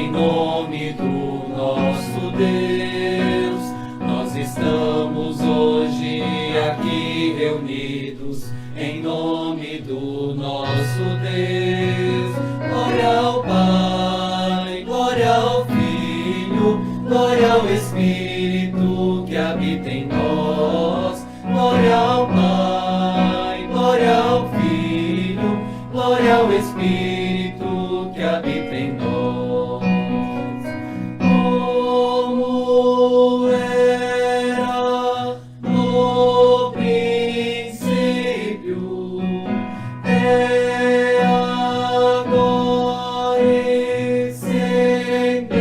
em nome do nosso Deus. Nós estamos hoje aqui reunidos em nome do nosso Deus. Glória ao Pai, glória ao Filho, glória ao Espírito que habita em nós. Glória ao Pai, glória ao Filho, glória ao Espírito que habita em nós. Como era no princípio, é agora e sempre.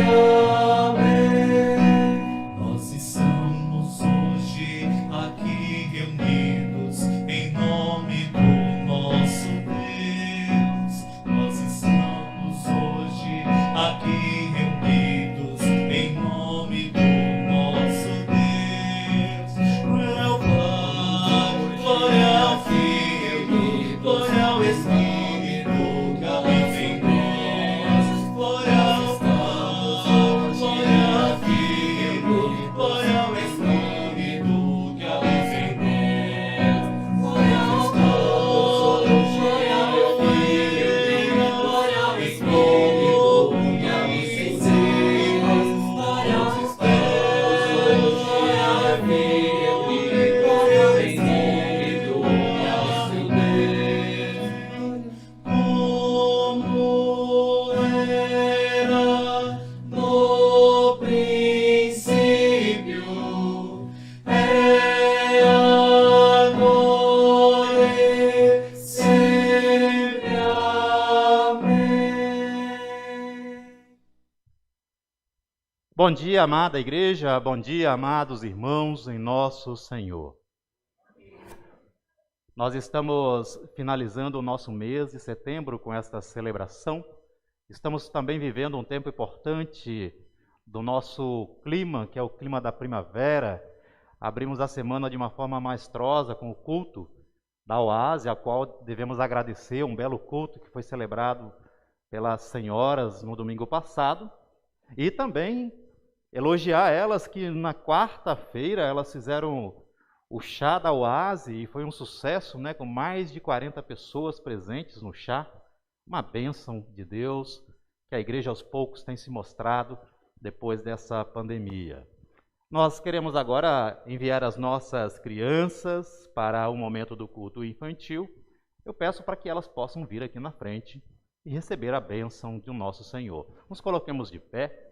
Amém. Nós estamos hoje aqui reunidos em nome do nosso Deus. Nós estamos hoje aqui reunidos em nome do nosso Deus. Glória ao Pai, glória ao Filho, glória ao Espírito que habita em nós. Glória ao Pai, glória ao Filho, glória ao Espírito que habita em nós. Glória ao Pai, glória ao Filho, glória ao Espírito que habita em nós. Glória ao Pai, glória ao Filho, glória ao Espírito que habita em nós. Como era no princípio, é agora e sempre. Amém. Bom dia, amada igreja, bom dia, amados irmãos em nosso Senhor. Nós estamos finalizando o nosso mês de setembro com esta celebração. Estamos também vivendo um tempo importante do nosso clima, que é o clima da primavera. Abrimos a semana de uma forma maestrosa com o culto da Oase, a qual devemos agradecer, um belo culto que foi celebrado pelas senhoras no domingo passado. E também elogiar elas que na quarta-feira elas fizeram o chá da Oase e foi um sucesso, né, com mais de 40 pessoas presentes no chá. Uma bênção de Deus que a igreja aos poucos tem se mostrado depois dessa pandemia. Nós queremos agora enviar as nossas crianças para o momento do culto infantil. Eu peço para que elas possam vir aqui na frente e receber a bênção do nosso Senhor. Nos coloquemos de pé.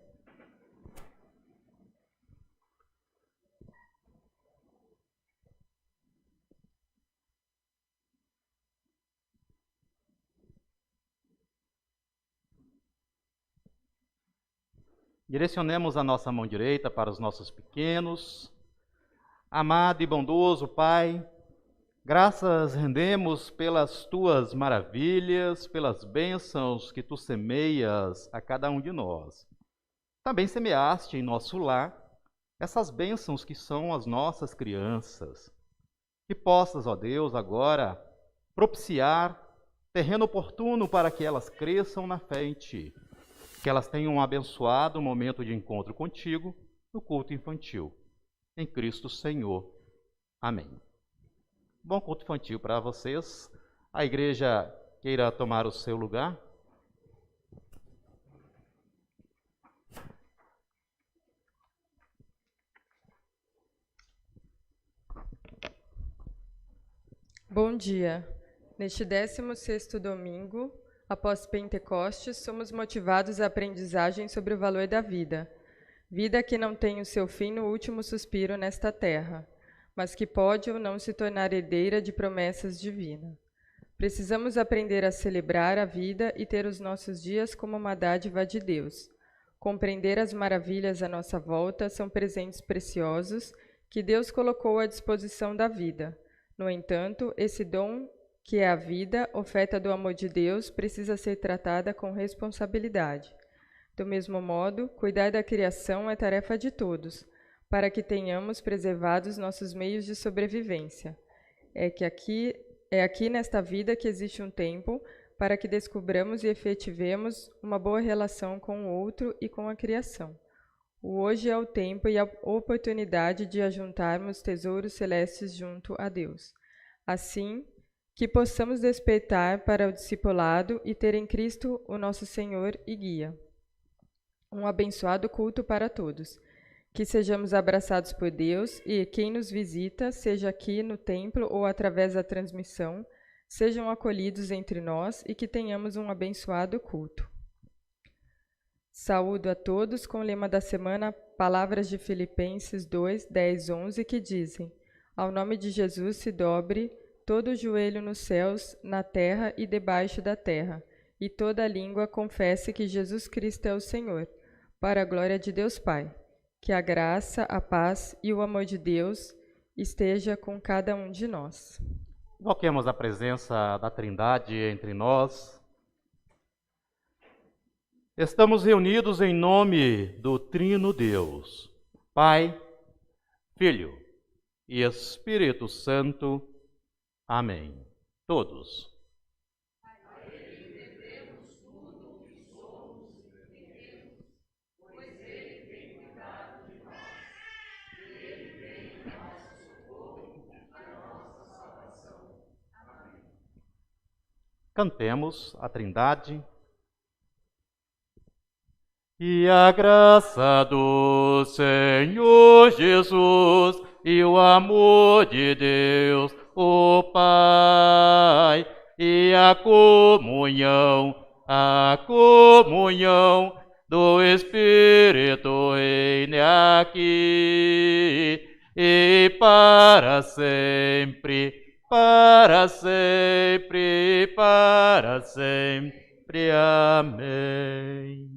Direcionemos a nossa mão direita para os nossos pequenos. Amado e bondoso Pai, graças rendemos pelas Tuas maravilhas, pelas bênçãos que Tu semeias a cada um de nós. Também semeaste em nosso lar essas bênçãos que são as nossas crianças. Que possas, ó Deus, agora propiciar terreno oportuno para que elas cresçam na fé em Ti. Que elas tenham um abençoado momento de encontro contigo no culto infantil. Em Cristo Senhor. Amém. Bom culto infantil para vocês. A igreja queira tomar o seu lugar. Bom dia. Neste 16º domingo, após Pentecostes, somos motivados à aprendizagem sobre o valor da vida. Vida que não tem o seu fim no último suspiro nesta terra, mas que pode ou não se tornar herdeira de promessas divinas. Precisamos aprender a celebrar a vida e ter os nossos dias como uma dádiva de Deus. Compreender as maravilhas à nossa volta são presentes preciosos que Deus colocou à disposição da vida. No entanto, esse dom que é a vida, oferta do amor de Deus, precisa ser tratada com responsabilidade. Do mesmo modo, cuidar da criação é tarefa de todos, para que tenhamos preservados nossos meios de sobrevivência. É aqui nesta vida que existe um tempo para que descubramos e efetivemos uma boa relação com o outro e com a criação. O hoje é o tempo e a oportunidade de ajuntarmos tesouros celestes junto a Deus. Assim, que possamos despertar para o discipulado e ter em Cristo o nosso Senhor e Guia. Um abençoado culto para todos. Que sejamos abraçados por Deus e quem nos visita, seja aqui no templo ou através da transmissão, sejam acolhidos entre nós e que tenhamos um abençoado culto. Saúdo a todos com o lema da semana, palavras de Filipenses 2, 10, 11, que dizem: ao nome de Jesus se dobre todo o joelho nos céus, na terra e debaixo da terra, e toda língua confesse que Jesus Cristo é o Senhor, para a glória de Deus Pai. Que a graça, a paz e o amor de Deus esteja com cada um de nós. Invoquemos a presença da Trindade entre nós. Estamos reunidos em nome do Trino Deus, Pai, Filho e Espírito Santo. Amém. Todos. Cantemos a Trindade. E a graça do Senhor Jesus e o amor de Deus, o Pai, e a comunhão do Espírito reine aqui e para sempre. Para sempre, para sempre. Amém.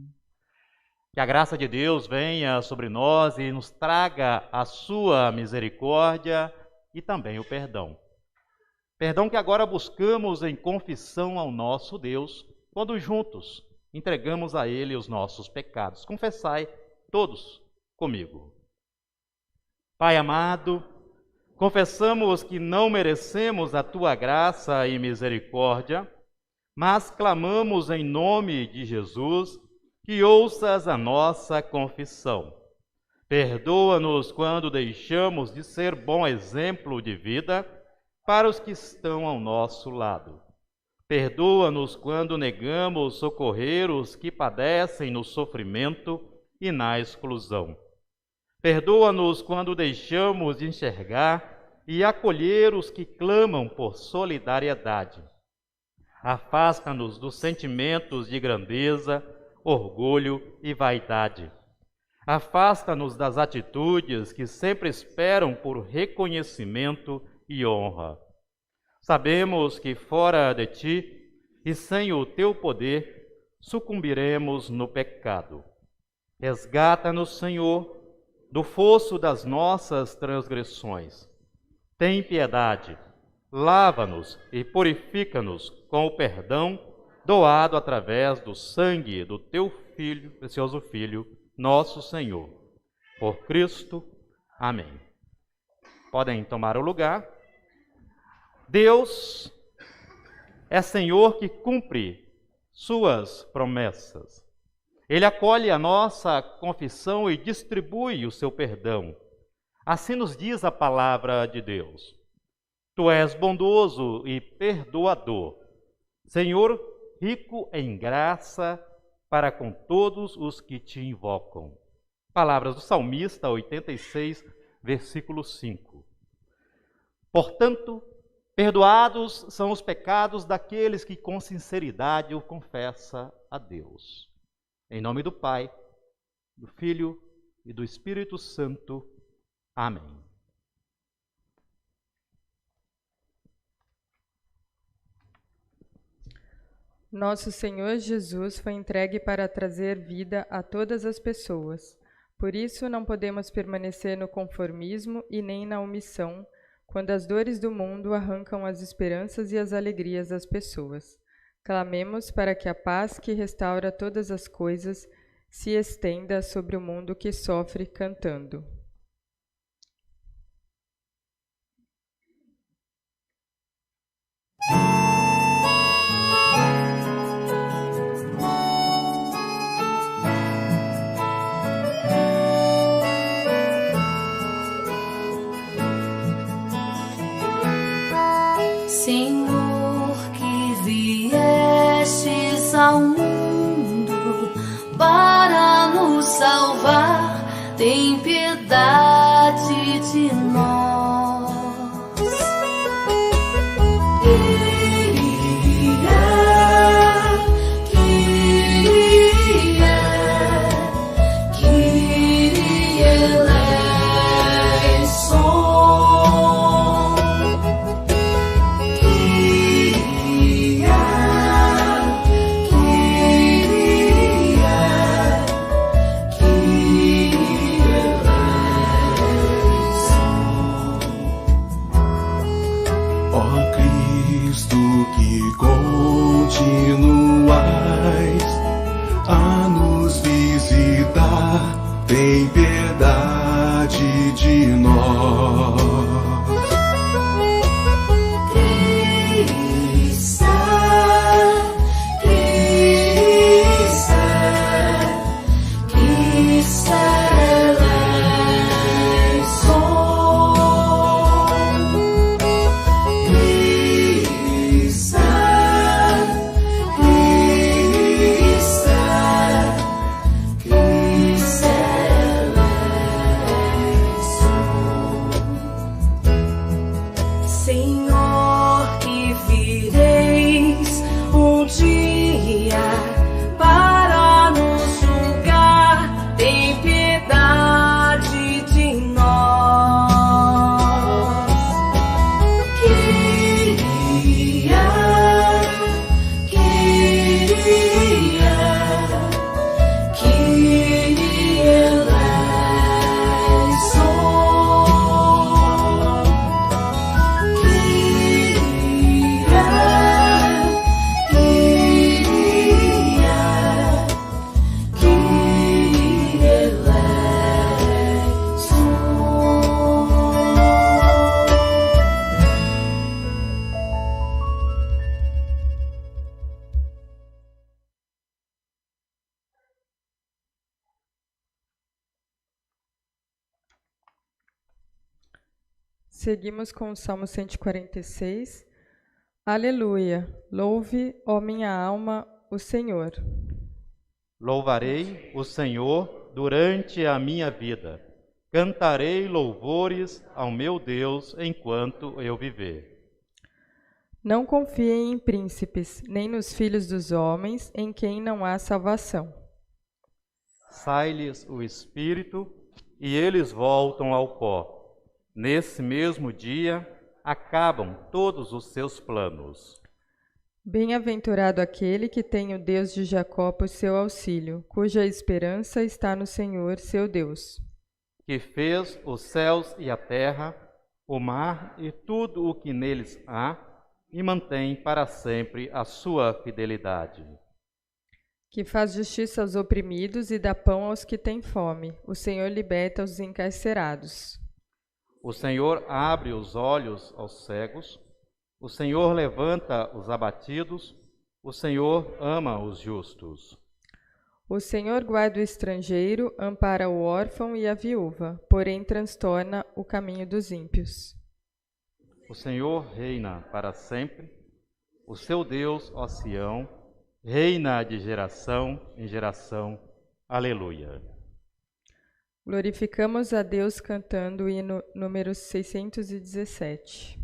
Que a graça de Deus venha sobre nós e nos traga a sua misericórdia e também o perdão. Perdão que agora buscamos em confissão ao nosso Deus, quando juntos entregamos a Ele os nossos pecados. Confessai todos comigo. Pai amado, confessamos que não merecemos a Tua graça e misericórdia, mas clamamos em nome de Jesus que ouças a nossa confissão. Perdoa-nos quando deixamos de ser bom exemplo de vida para os que estão ao nosso lado. Perdoa-nos quando negamos socorrer os que padecem no sofrimento e na exclusão. Perdoa-nos quando deixamos de enxergar e acolher os que clamam por solidariedade. Afasta-nos dos sentimentos de grandeza, orgulho e vaidade. Afasta-nos das atitudes que sempre esperam por reconhecimento e honra. Sabemos que fora de Ti e sem o Teu poder, sucumbiremos no pecado. Resgata-nos, Senhor, do fosso das nossas transgressões. Tem piedade, lava-nos e purifica-nos com o perdão doado através do sangue do Teu Filho, precioso Filho, nosso Senhor. Por Cristo. Amém. Podem tomar o lugar. Deus é Senhor que cumpre suas promessas. Ele acolhe a nossa confissão e distribui o seu perdão. Assim nos diz a palavra de Deus. Tu és bondoso e perdoador, Senhor, rico em graça para com todos os que te invocam. Palavras do salmista 86, versículo 5. Portanto, perdoados são os pecados daqueles que com sinceridade o confessa a Deus. Em nome do Pai, do Filho e do Espírito Santo. Amém. Nosso Senhor Jesus foi entregue para trazer vida a todas as pessoas. Por isso, não podemos permanecer no conformismo e nem na omissão, quando as dores do mundo arrancam as esperanças e as alegrias das pessoas. Clamemos para que a paz que restaura todas as coisas se estenda sobre o mundo que sofre, cantando. tem piedade de nós. Seguimos com o Salmo 146. Aleluia! Louve, ó minha alma, o Senhor. Louvarei o Senhor durante a minha vida. Cantarei louvores ao meu Deus enquanto eu viver. Não confiem em príncipes, nem nos filhos dos homens, em quem não há salvação. Sai-lhes o espírito e eles voltam ao pó. Nesse mesmo dia, acabam todos os seus planos. Bem-aventurado aquele que tem o Deus de Jacó por seu auxílio, cuja esperança está no Senhor, seu Deus. Que fez os céus e a terra, o mar e tudo o que neles há, e mantém para sempre a sua fidelidade. Que faz justiça aos oprimidos e dá pão aos que têm fome. O Senhor liberta os encarcerados. O Senhor abre os olhos aos cegos, o Senhor levanta os abatidos, o Senhor ama os justos. O Senhor guarda o estrangeiro, ampara o órfão e a viúva, porém transtorna o caminho dos ímpios. O Senhor reina para sempre, o seu Deus, ó Sião, reina de geração em geração. Aleluia. Glorificamos a Deus cantando o hino número 617.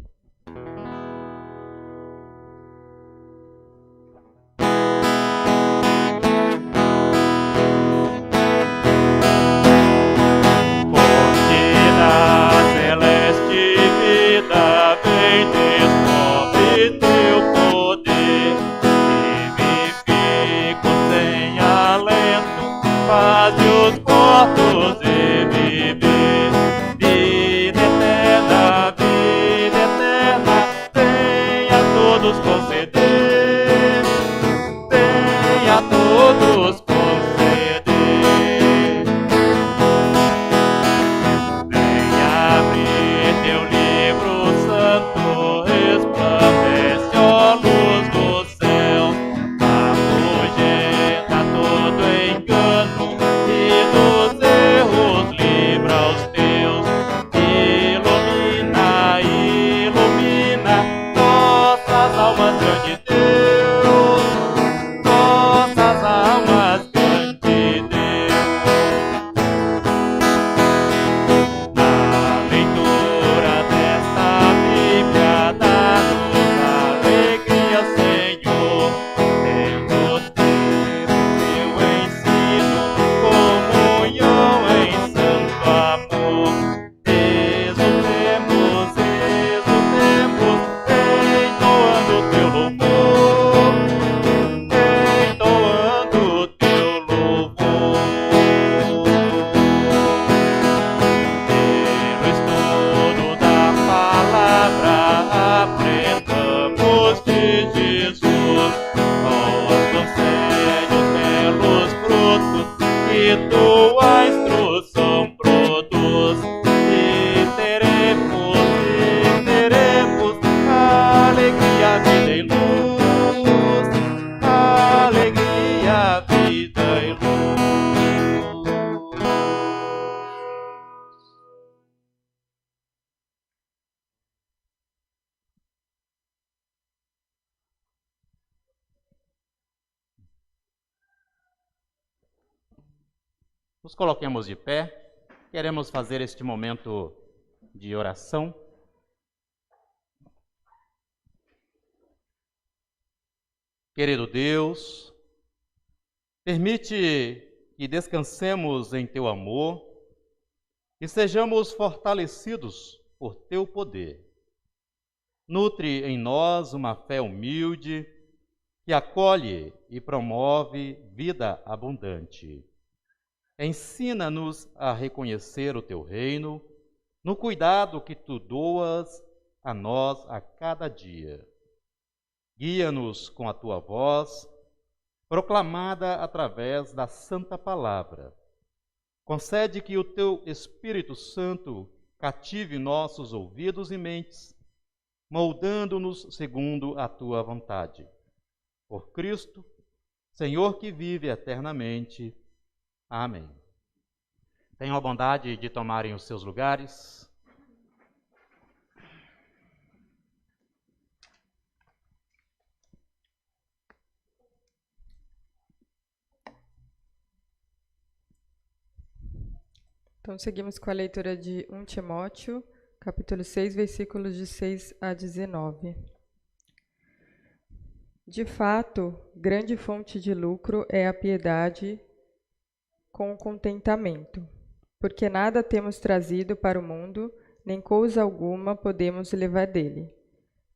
Erros Nos coloquemos de pé, queremos fazer este momento de oração. Querido Deus, permite que descansemos em Teu amor e sejamos fortalecidos por Teu poder. Nutre em nós uma fé humilde que acolhe e promove vida abundante. Ensina-nos a reconhecer o Teu reino no cuidado que Tu doas a nós a cada dia. Guia-nos com a Tua voz, proclamada através da Santa Palavra. Concede que o Teu Espírito Santo cative nossos ouvidos e mentes, moldando-nos segundo a Tua vontade. Por Cristo, Senhor que vive eternamente. Amém. Tenham a bondade de tomarem os seus lugares. Então, seguimos com a leitura de 1 Timóteo, capítulo 6, versículos de 6 a 19. De fato, grande fonte de lucro é a piedade com contentamento, porque nada temos trazido para o mundo, nem coisa alguma podemos levar dele.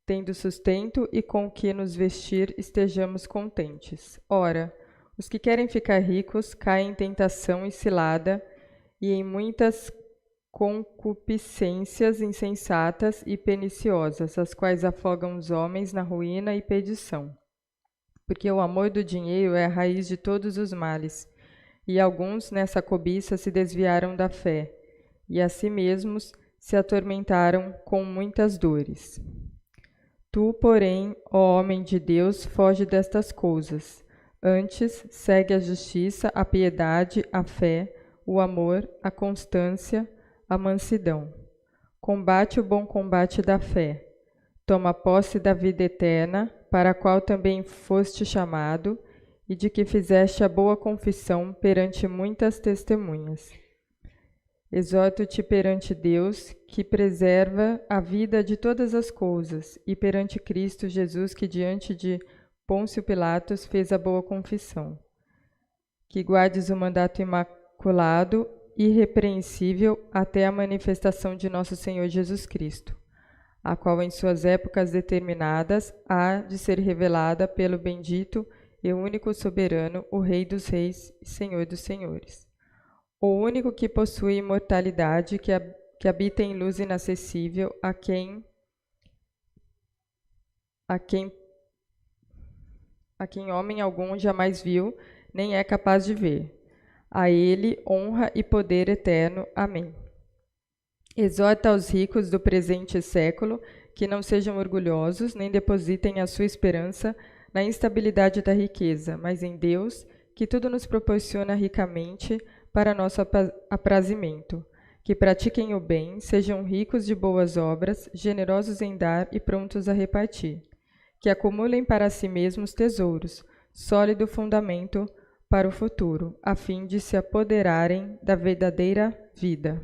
Tendo sustento e com o que nos vestir, estejamos contentes. Ora, os que querem ficar ricos caem em tentação e cilada, e em muitas concupiscências insensatas e perniciosas, as quais afogam os homens na ruína e perdição. Porque o amor do dinheiro é a raiz de todos os males, e alguns nessa cobiça se desviaram da fé, e a si mesmos se atormentaram com muitas dores. Tu, porém, ó homem de Deus, foge destas coisas. Antes, segue a justiça, a piedade, a fé, o amor, a constância, a mansidão. Combate o bom combate da fé. Toma posse da vida eterna, para a qual também foste chamado, e de que fizeste a boa confissão perante muitas testemunhas. Exorto-te perante Deus, que preserva a vida de todas as coisas, e perante Cristo Jesus, que diante de Pôncio Pilatos fez a boa confissão. Que guardes o mandato imaculado, irrepreensível, até a manifestação de nosso Senhor Jesus Cristo, a qual em suas épocas determinadas há de ser revelada pelo bendito e único soberano, o Rei dos Reis e Senhor dos Senhores. O único que possui imortalidade, que habita em luz inacessível, a quem homem algum jamais viu, nem é capaz de ver. A ele honra e poder eterno. Amém. Exorta aos ricos do presente século que não sejam orgulhosos, nem depositem a sua esperança na instabilidade da riqueza, mas em Deus, que tudo nos proporciona ricamente para nosso aprazimento. Que pratiquem o bem, sejam ricos de boas obras, generosos em dar e prontos a repartir. Que acumulem para si mesmos tesouros, sólido fundamento para o futuro, a fim de se apoderarem da verdadeira vida.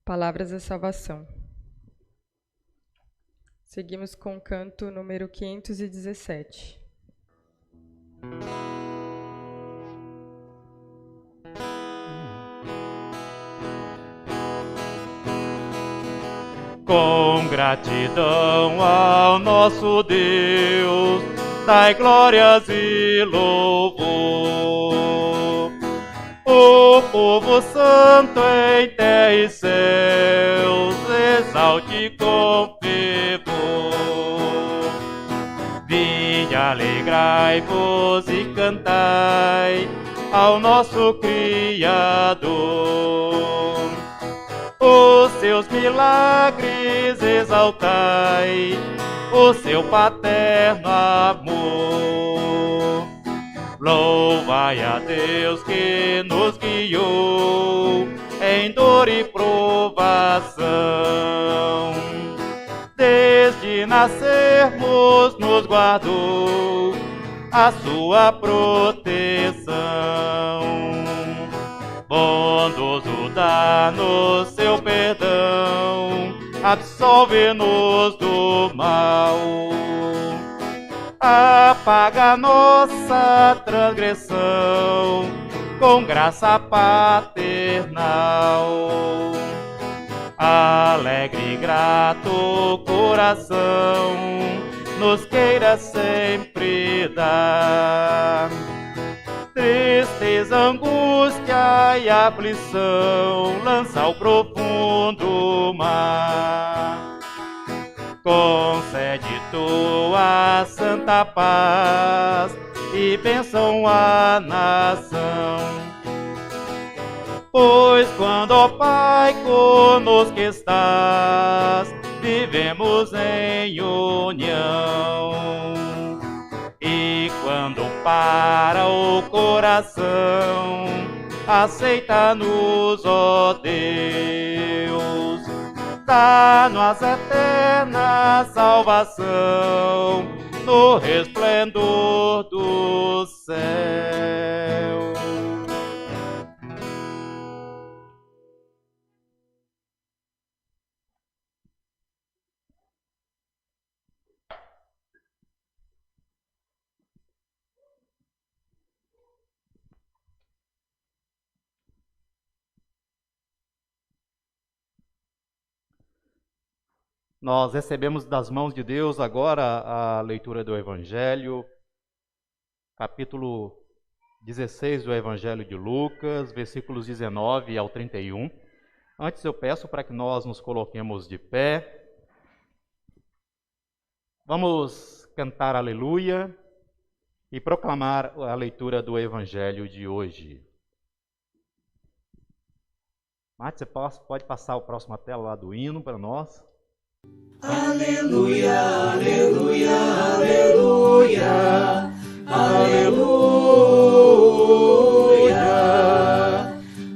Palavras da salvação. Seguimos com o canto número 517. Com gratidão ao nosso Deus, dai glórias e louvor. O povo santo em terra e céus, exalte com fervor. Vinde, alegrai-vos e cantai ao nosso Criador. Os seus milagres exaltai, o seu paterno amor. Louvai a Deus que nos guiou em dor e provação. Desde nascermos nos guardou a sua proteção. Bondoso dá-nos seu perdão, absolve-nos do mal. Apaga nossa transgressão com graça paternal. Alegre e grato coração nos queira sempre dar. Tristeza, angústia e aflição lança ao profundo mar. Concede tua santa paz e bênção à nação. Pois quando, ó Pai, conosco estás, vivemos em união. E quando para o coração, aceita-nos, ó Deus. Dá-nos eterna salvação no resplendor do céu. Nós recebemos das mãos de Deus agora a leitura do Evangelho, capítulo 16 do Evangelho de Lucas, versículos 19 ao 31. Antes eu peço para que nós nos coloquemos de pé. Vamos cantar aleluia e proclamar a leitura do Evangelho de hoje. Mate, você pode passar a próxima tela lá do hino para nós? Aleluia, aleluia, aleluia, aleluia,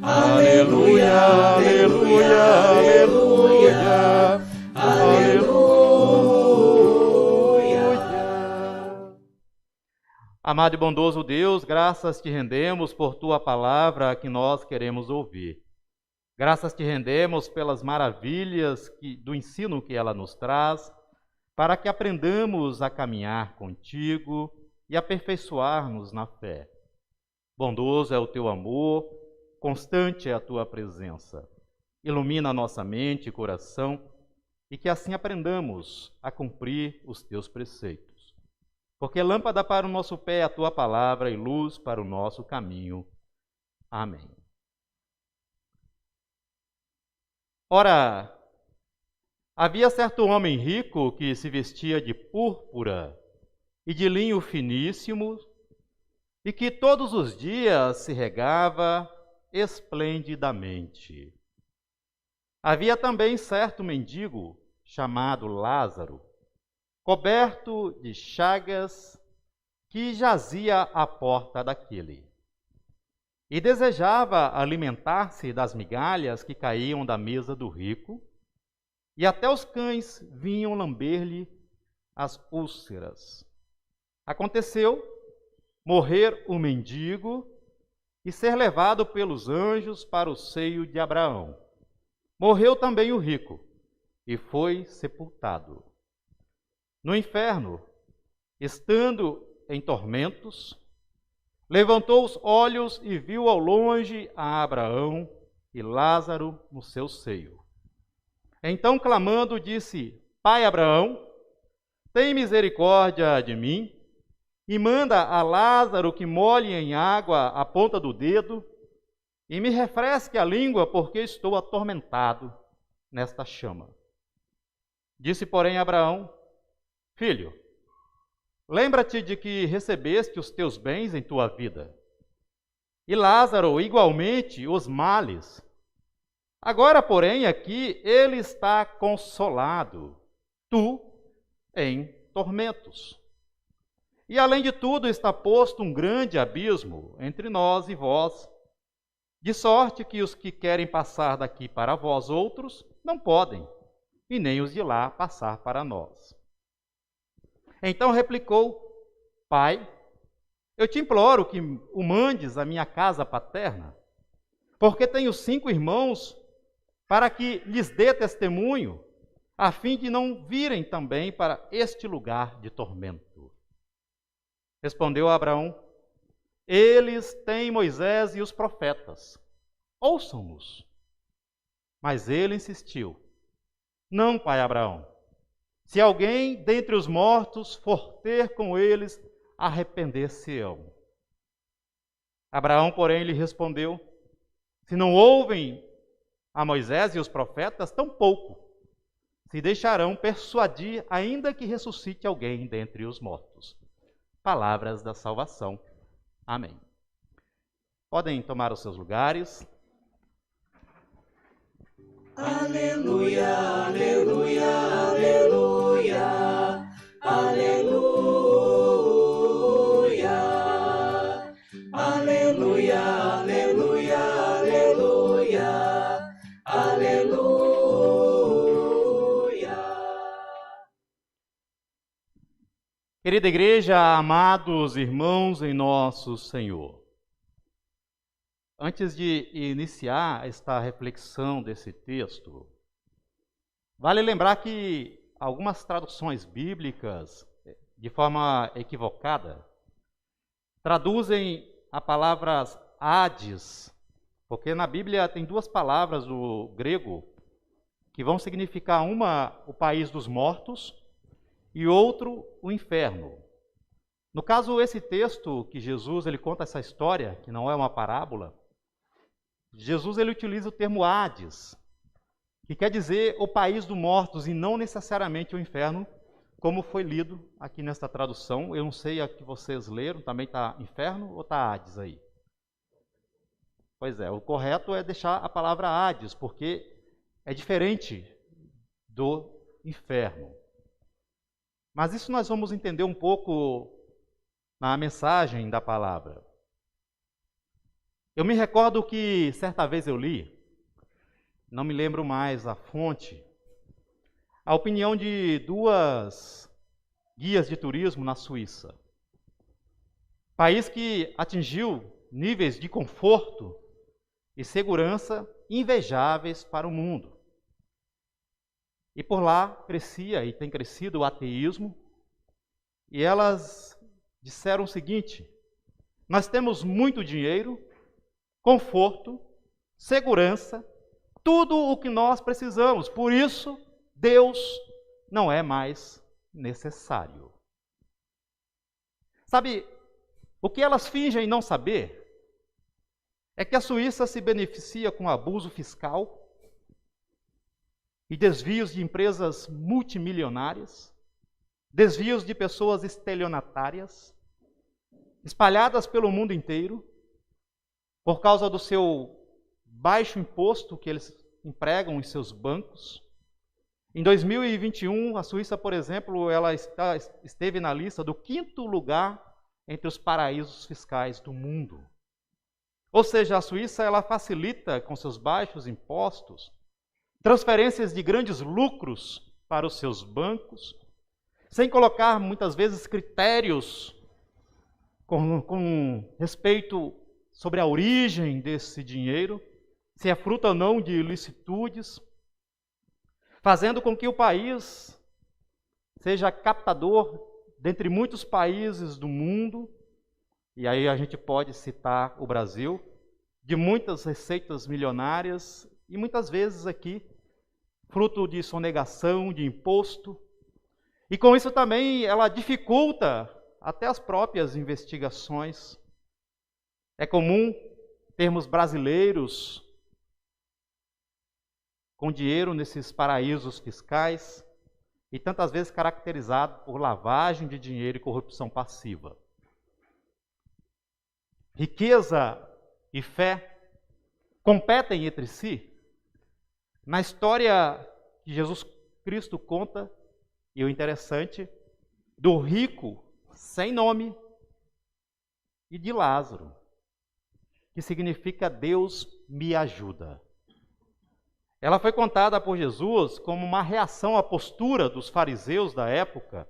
aleluia, aleluia, aleluia, aleluia. Amado e bondoso Deus, graças te rendemos por tua palavra que nós queremos ouvir. Graças te rendemos pelas maravilhas do ensino que ela nos traz, para que aprendamos a caminhar contigo e aperfeiçoar-nos na fé. Bondoso é o teu amor, constante é a tua presença. Ilumina a nossa mente e coração, e que assim aprendamos a cumprir os teus preceitos. Porque lâmpada para o nosso pé é a tua palavra e luz para o nosso caminho. Amém. Ora, havia certo homem rico que se vestia de púrpura e de linho finíssimo e que todos os dias se regava esplendidamente. Havia também certo mendigo chamado Lázaro, coberto de chagas, que jazia à porta daquele. E desejava alimentar-se das migalhas que caíam da mesa do rico, e até os cães vinham lamber-lhe as úlceras. Aconteceu morrer o mendigo e ser levado pelos anjos para o seio de Abraão. Morreu também o rico e foi sepultado. No inferno, estando em tormentos, levantou os olhos e viu ao longe a Abraão e Lázaro no seu seio. Então, clamando, disse: Pai Abraão, tem misericórdia de mim e manda a Lázaro que molhe em água a ponta do dedo e me refresque a língua, porque estou atormentado nesta chama. Disse, porém, Abraão: Filho, lembra-te de que recebeste os teus bens em tua vida, e Lázaro igualmente os males. Agora, porém, aqui ele está consolado, tu em tormentos. E além de tudo está posto um grande abismo entre nós e vós, de sorte que os que querem passar daqui para vós outros não podem, e nem os de lá passar para nós. Então replicou: Pai, eu te imploro que o mandes à minha casa paterna, porque tenho 5 irmãos, para que lhes dê testemunho, a fim de não virem também para este lugar de tormento. Respondeu Abraão: eles têm Moisés e os profetas, ouçam-nos. Mas ele insistiu: não, pai Abraão, se alguém dentre os mortos for ter com eles, arrepender-se-ão. Abraão, porém, lhe respondeu: se não ouvem a Moisés e os profetas, tampouco se deixarão persuadir, ainda que ressuscite alguém dentre os mortos. Palavras da salvação. Amém. Podem tomar os seus lugares. Aleluia, aleluia, aleluia, aleluia, aleluia, aleluia, aleluia, aleluia. Querida igreja, amados irmãos em nosso Senhor, antes de iniciar esta reflexão desse texto, vale lembrar que algumas traduções bíblicas, de forma equivocada, traduzem a palavra Hades, porque na Bíblia tem 2 palavras do grego que vão significar uma, o país dos mortos, e outro, o inferno. No caso, esse texto que Jesus ele conta essa história, que não é uma parábola, Jesus ele utiliza o termo Hades, que quer dizer o país dos mortos e não necessariamente o inferno, como foi lido aqui nesta tradução. Eu não sei a que vocês leram, também está inferno ou está Hades aí? Pois é, o correto é deixar a palavra Hades, porque é diferente do inferno. Mas isso nós vamos entender um pouco na mensagem da palavra. Eu me recordo que certa vez eu li, não me lembro mais a fonte, a opinião de 2 guias de turismo na Suíça. País que atingiu níveis de conforto e segurança invejáveis para o mundo. E por lá crescia e tem crescido o ateísmo, e elas disseram o seguinte: nós temos muito dinheiro, conforto, segurança, tudo o que nós precisamos, por isso Deus não é mais necessário. Sabe, o que elas fingem não saber é que a Suíça se beneficia com abuso fiscal e desvios de empresas multimilionárias, desvios de pessoas estelionatárias, espalhadas pelo mundo inteiro, por causa do seu baixo imposto que eles empregam em seus bancos. Em 2021, a Suíça, por exemplo, ela esteve na lista do 5º lugar entre os paraísos fiscais do mundo. Ou seja, a Suíça ela facilita com seus baixos impostos transferências de grandes lucros para os seus bancos, sem colocar muitas vezes critérios com respeito sobre a origem desse dinheiro, se é fruto ou não de ilicitudes, fazendo com que o país seja captador dentre muitos países do mundo, e aí a gente pode citar o Brasil, de muitas receitas milionárias, e muitas vezes aqui, fruto de sonegação, de imposto, e com isso também ela dificulta até as próprias investigações. É comum termos brasileiros com dinheiro nesses paraísos fiscais e tantas vezes caracterizado por lavagem de dinheiro e corrupção passiva. Riqueza e fé competem entre si. Na história que Jesus Cristo conta, e o interessante, do rico sem nome e de Lázaro, que significa Deus me ajuda. Ela foi contada por Jesus como uma reação à postura dos fariseus da época,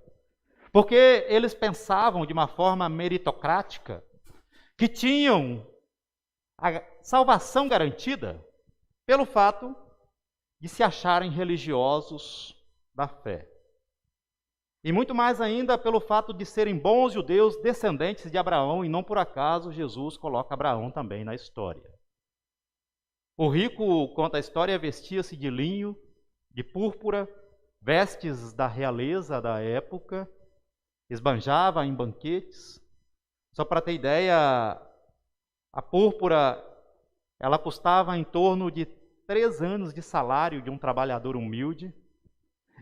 porque eles pensavam de uma forma meritocrática que tinham a salvação garantida pelo fato de se acharem religiosos da fé. E muito mais ainda pelo fato de serem bons judeus descendentes de Abraão, e não por acaso Jesus coloca Abraão também na história. O rico, conta a história, vestia-se de linho, de púrpura, vestes da realeza da época, esbanjava em banquetes. Só para ter ideia, a púrpura, ela custava em torno de 3 anos de salário de um trabalhador humilde,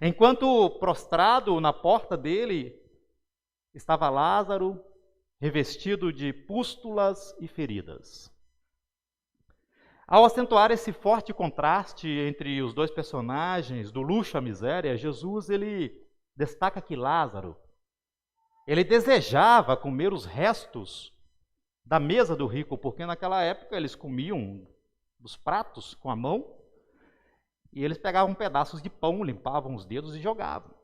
enquanto prostrado na porta dele estava Lázaro, revestido de pústulas e feridas. Ao acentuar esse forte contraste entre os dois personagens, do luxo à miséria, Jesus ele destaca que Lázaro, ele desejava comer os restos da mesa do rico, porque naquela época eles comiam dos pratos com a mão, e eles pegavam pedaços de pão, limpavam os dedos e jogavam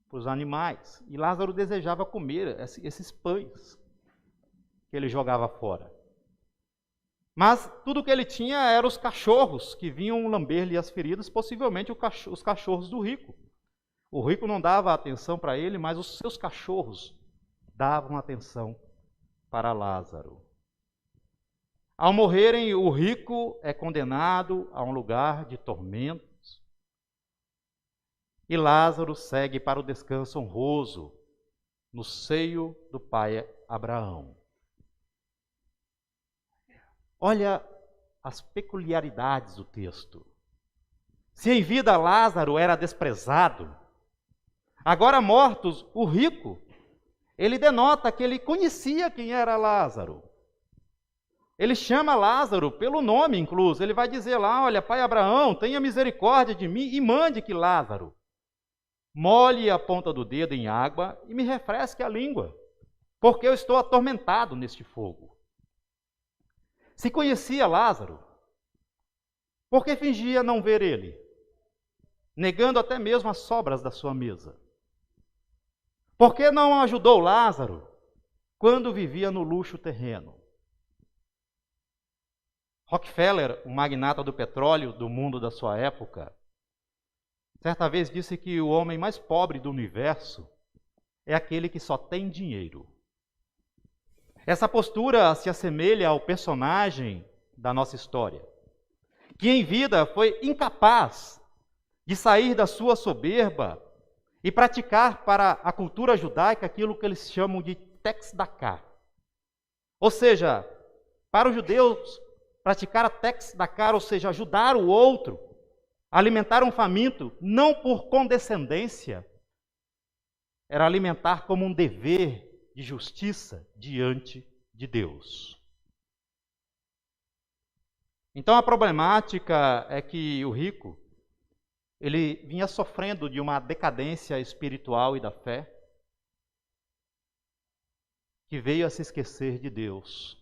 para os animais. E Lázaro desejava comer esses pães que ele jogava fora. Mas tudo que ele tinha eram os cachorros que vinham lamber-lhe as feridas, possivelmente os cachorros do rico. O rico não dava atenção para ele, mas os seus cachorros davam atenção para Lázaro. Ao morrerem, o rico é condenado a um lugar de tormentos. E Lázaro segue para o descanso honroso no seio do pai Abraão. Olha as peculiaridades do texto. Se em vida Lázaro era desprezado, agora mortos, o rico, ele denota que ele conhecia quem era Lázaro. Ele chama Lázaro pelo nome, incluso. Ele vai dizer lá, olha, pai Abraão, tenha misericórdia de mim e mande que Lázaro molhe a ponta do dedo em água e me refresque a língua, porque eu estou atormentado neste fogo. Se conhecia Lázaro, por que fingia não ver ele, negando até mesmo as sobras da sua mesa? Por que não ajudou Lázaro quando vivia no luxo terreno? Rockefeller, o magnata do petróleo do mundo da sua época, certa vez disse que o homem mais pobre do universo é aquele que só tem dinheiro. Essa postura se assemelha ao personagem da nossa história, que em vida foi incapaz de sair da sua soberba e praticar para a cultura judaica aquilo que eles chamam de tzedakah. Ou seja, para os judeus, praticar a tzedakah, ou seja, ajudar o outro, alimentar um faminto, não por condescendência, era alimentar como um dever de justiça diante de Deus. Então a problemática é que o rico, ele vinha sofrendo de uma decadência espiritual e da fé, que veio a se esquecer de Deus,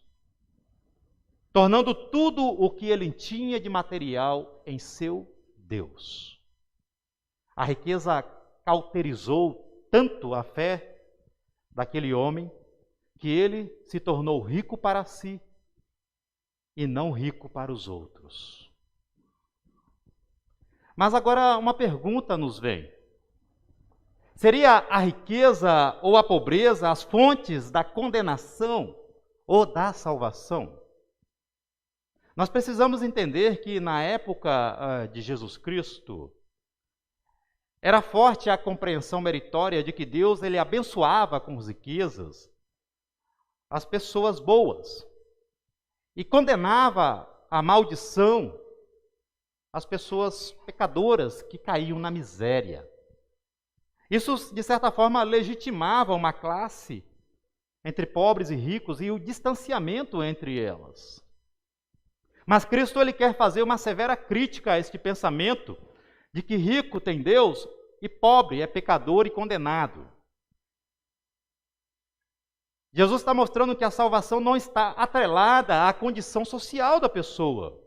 tornando tudo o que ele tinha de material em seu Deus. A riqueza cauterizou tanto a fé daquele homem, que ele se tornou rico para si e não rico para os outros. Mas agora uma pergunta nos vem. Seria a riqueza ou a pobreza as fontes da condenação ou da salvação? Nós precisamos entender que na época de Jesus Cristo, era forte a compreensão meritória de que Deus ele abençoava com riquezas as pessoas boas e condenava a maldição as pessoas pecadoras que caíam na miséria. Isso, de certa forma, legitimava uma classe entre pobres e ricos e o distanciamento entre elas. Mas Cristo ele quer fazer uma severa crítica a este pensamento de que rico tem Deus e pobre é pecador e condenado. Jesus está mostrando que a salvação não está atrelada à condição social da pessoa.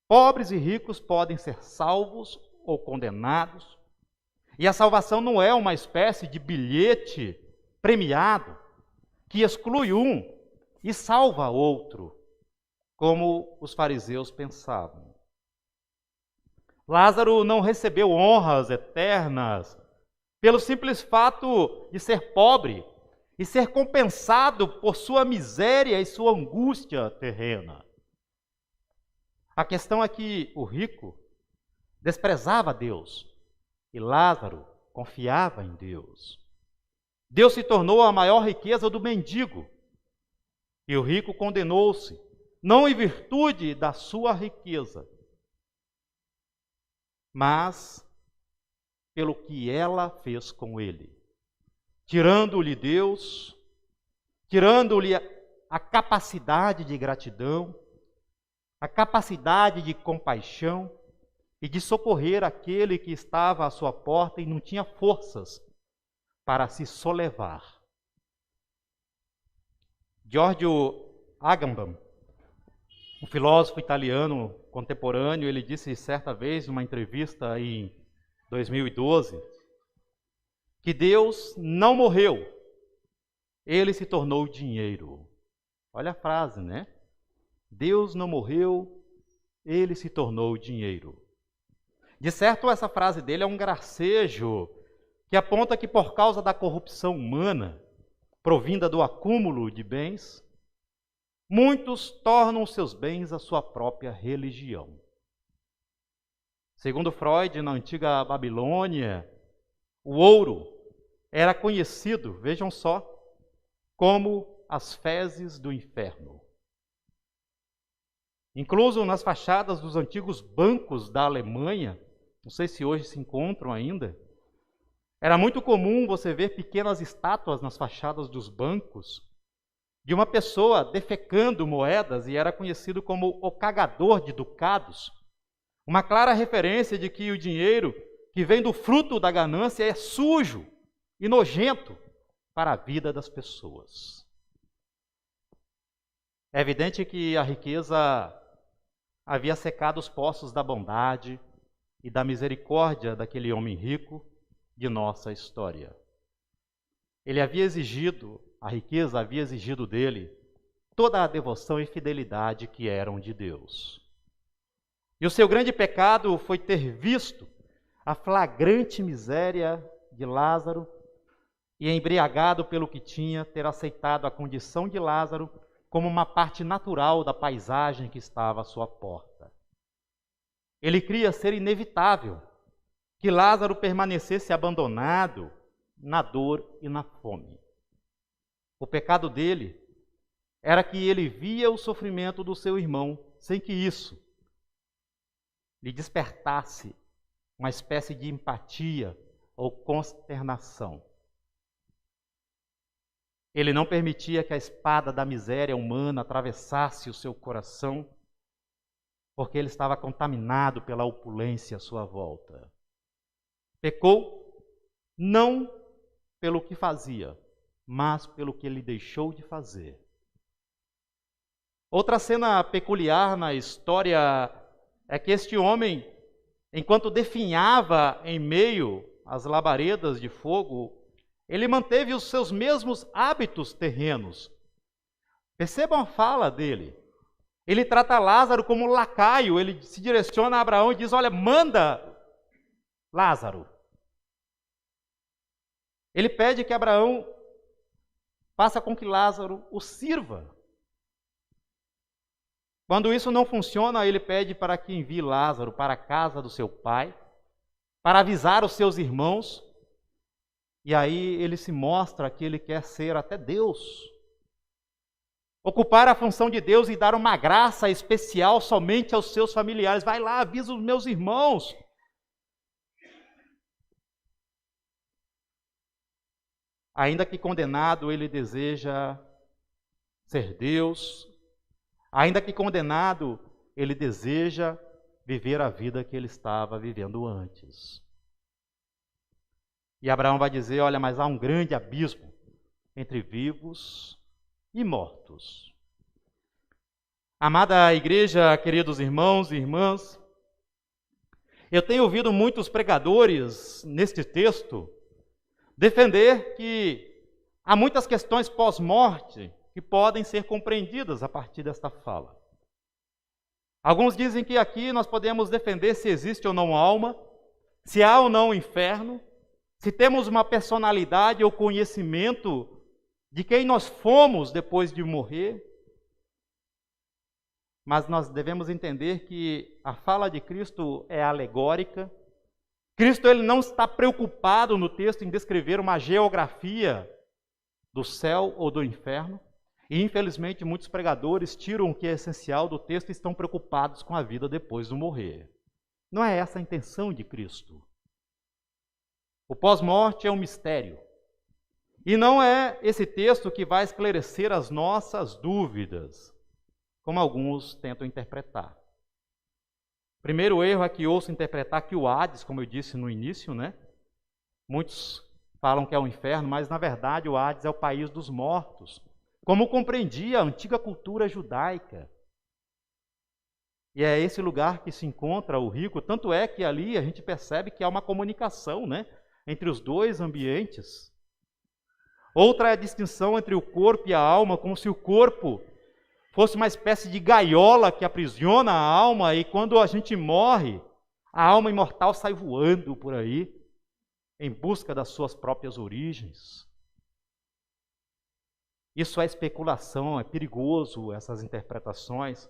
Pobres e ricos podem ser salvos ou condenados, e a salvação não é uma espécie de bilhete premiado que exclui um e salva outro, como os fariseus pensavam. Lázaro não recebeu honras eternas pelo simples fato de ser pobre e ser compensado por sua miséria e sua angústia terrena. A questão é que o rico desprezava Deus e Lázaro confiava em Deus. Deus se tornou a maior riqueza do mendigo e o rico condenou-se, não em virtude da sua riqueza, mas pelo que ela fez com ele, tirando-lhe Deus, tirando-lhe a capacidade de gratidão, a capacidade de compaixão e de socorrer aquele que estava à sua porta e não tinha forças para se solevar. Giorgio Agamben, um filósofo italiano contemporâneo, ele disse certa vez, numa entrevista em 2012, que Deus não morreu, ele se tornou dinheiro. Olha a frase, né? Deus não morreu, ele se tornou dinheiro. De certo, essa frase dele é um gracejo que aponta que por causa da corrupção humana, provinda do acúmulo de bens, muitos tornam seus bens a sua própria religião. Segundo Freud, na antiga Babilônia, o ouro era conhecido, vejam só, como as fezes do inferno. Incluso nas fachadas dos antigos bancos da Alemanha, não sei se hoje se encontram ainda, era muito comum você ver pequenas estátuas nas fachadas dos bancos de uma pessoa defecando moedas e era conhecido como o cagador de ducados. Uma clara referência de que o dinheiro que vem do fruto da ganância é sujo e nojento para a vida das pessoas. É evidente que a riqueza havia secado os poços da bondade e da misericórdia daquele homem rico de nossa história. A riqueza havia exigido dele toda a devoção e fidelidade que eram de Deus. E o seu grande pecado foi ter visto a flagrante miséria de Lázaro e, embriagado pelo que tinha, ter aceitado a condição de Lázaro como uma parte natural da paisagem que estava à sua porta. Ele cria ser inevitável que Lázaro permanecesse abandonado na dor e na fome. O pecado dele era que ele via o sofrimento do seu irmão sem que isso lhe despertasse uma espécie de empatia ou consternação. Ele não permitia que a espada da miséria humana atravessasse o seu coração, porque ele estava contaminado pela opulência à sua volta. Pecou não pelo que fazia, mas pelo que ele deixou de fazer. Outra cena peculiar na história é que este homem, enquanto definhava em meio às labaredas de fogo, ele manteve os seus mesmos hábitos terrenos. Percebam a fala dele. Ele trata Lázaro como lacaio, ele se direciona a Abraão e diz: olha, manda Lázaro. Ele pede que Abraão faça com que Lázaro o sirva. Quando isso não funciona, ele pede para que envie Lázaro para a casa do seu pai, para avisar os seus irmãos, e aí ele se mostra que ele quer ser até Deus. Ocupar a função de Deus e dar uma graça especial somente aos seus familiares. Vai lá, avisa os meus irmãos. Ainda que condenado, ele deseja ser Deus. Ainda que condenado, ele deseja viver a vida que ele estava vivendo antes. E Abraão vai dizer: olha, mas há um grande abismo entre vivos e mortos. Amada igreja, queridos irmãos e irmãs, eu tenho ouvido muitos pregadores neste texto defender que há muitas questões pós-morte que podem ser compreendidas a partir desta fala. Alguns dizem que aqui nós podemos defender se existe ou não alma, se há ou não inferno, se temos uma personalidade ou conhecimento de quem nós fomos depois de morrer. Mas nós devemos entender que a fala de Cristo é alegórica. Cristo ele não está preocupado no texto em descrever uma geografia do céu ou do inferno. E, infelizmente, muitos pregadores tiram o que é essencial do texto e estão preocupados com a vida depois do morrer. Não é essa a intenção de Cristo. O pós-morte é um mistério. E não é esse texto que vai esclarecer as nossas dúvidas, como alguns tentam interpretar. Primeiro erro é que ouço interpretar que o Hades, como eu disse no início, né? Muitos falam que é o inferno, mas na verdade o Hades é o país dos mortos, como compreendia a antiga cultura judaica. E é esse lugar que se encontra o rico, tanto é que ali a gente percebe que há uma comunicação, né, entre os dois ambientes. Outra é a distinção entre o corpo e a alma, como se o corpo fosse uma espécie de gaiola que aprisiona a alma, e quando a gente morre, a alma imortal sai voando por aí, em busca das suas próprias origens. Isso é especulação, é perigoso essas interpretações.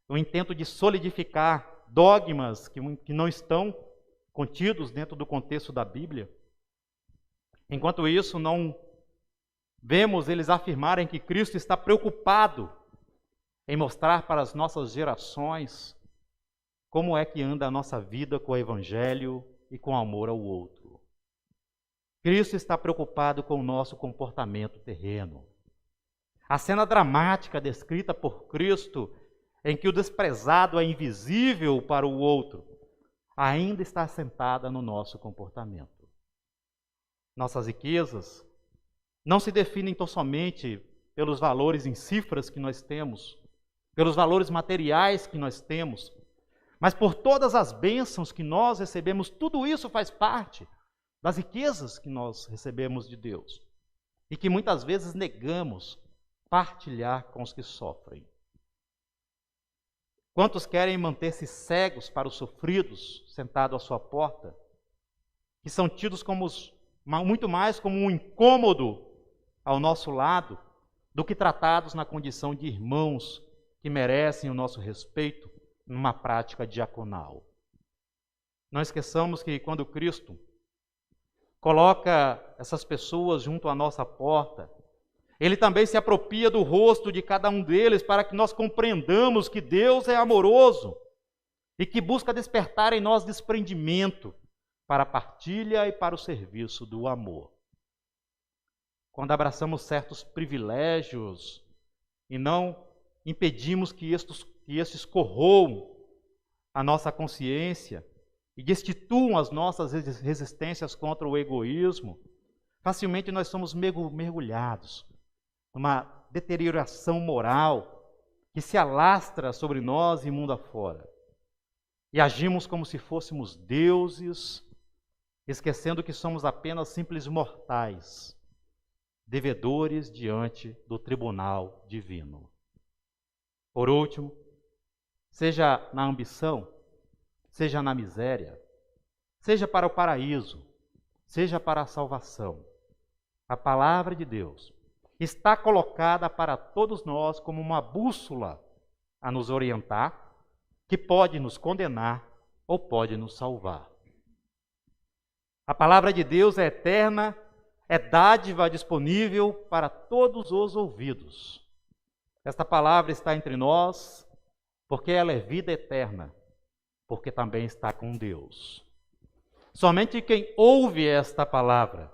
O intento de solidificar dogmas que não estão contidos dentro do contexto da Bíblia. Enquanto isso, não vemos eles afirmarem que Cristo está preocupado em mostrar para as nossas gerações como é que anda a nossa vida com o Evangelho e com amor ao outro. Cristo está preocupado com o nosso comportamento terreno. A cena dramática descrita por Cristo, em que o desprezado é invisível para o outro, ainda está assentada no nosso comportamento. Nossas riquezas não se definem tão somente pelos valores em cifras que nós temos, pelos valores materiais que nós temos, mas por todas as bênçãos que nós recebemos. Tudo isso faz parte das riquezas que nós recebemos de Deus e que muitas vezes negamos partilhar com os que sofrem. Quantos querem manter-se cegos para os sofridos sentados à sua porta, que são tidos como muito mais como um incômodo ao nosso lado do que tratados na condição de irmãos que merecem o nosso respeito numa prática diaconal. Não esqueçamos que quando Cristo coloca essas pessoas junto à nossa porta, Ele também se apropria do rosto de cada um deles para que nós compreendamos que Deus é amoroso e que busca despertar em nós desprendimento para a partilha e para o serviço do amor. Quando abraçamos certos privilégios e não impedimos que estes corroam a nossa consciência e destituam as nossas resistências contra o egoísmo, facilmente nós somos mergulhados numa deterioração moral que se alastra sobre nós e mundo afora. E agimos como se fôssemos deuses, esquecendo que somos apenas simples mortais, devedores diante do tribunal divino. Por último, seja na ambição, seja na miséria, seja para o paraíso, seja para a salvação, a palavra de Deus está colocada para todos nós como uma bússola a nos orientar, que pode nos condenar ou pode nos salvar. A palavra de Deus é eterna, é dádiva disponível para todos os ouvidos. Esta palavra está entre nós porque ela é vida eterna, porque também está com Deus. Somente quem ouve esta palavra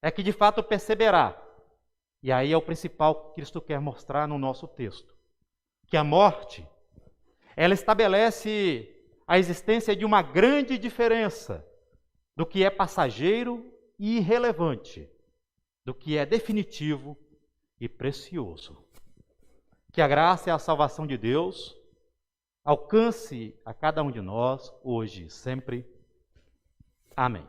é que de fato perceberá. E aí é o principal que Cristo quer mostrar no nosso texto. Que a morte, ela estabelece a existência de uma grande diferença do que é passageiro e irrelevante, do que é definitivo e precioso. Que a graça e a salvação de Deus alcance a cada um de nós, hoje e sempre. Amém.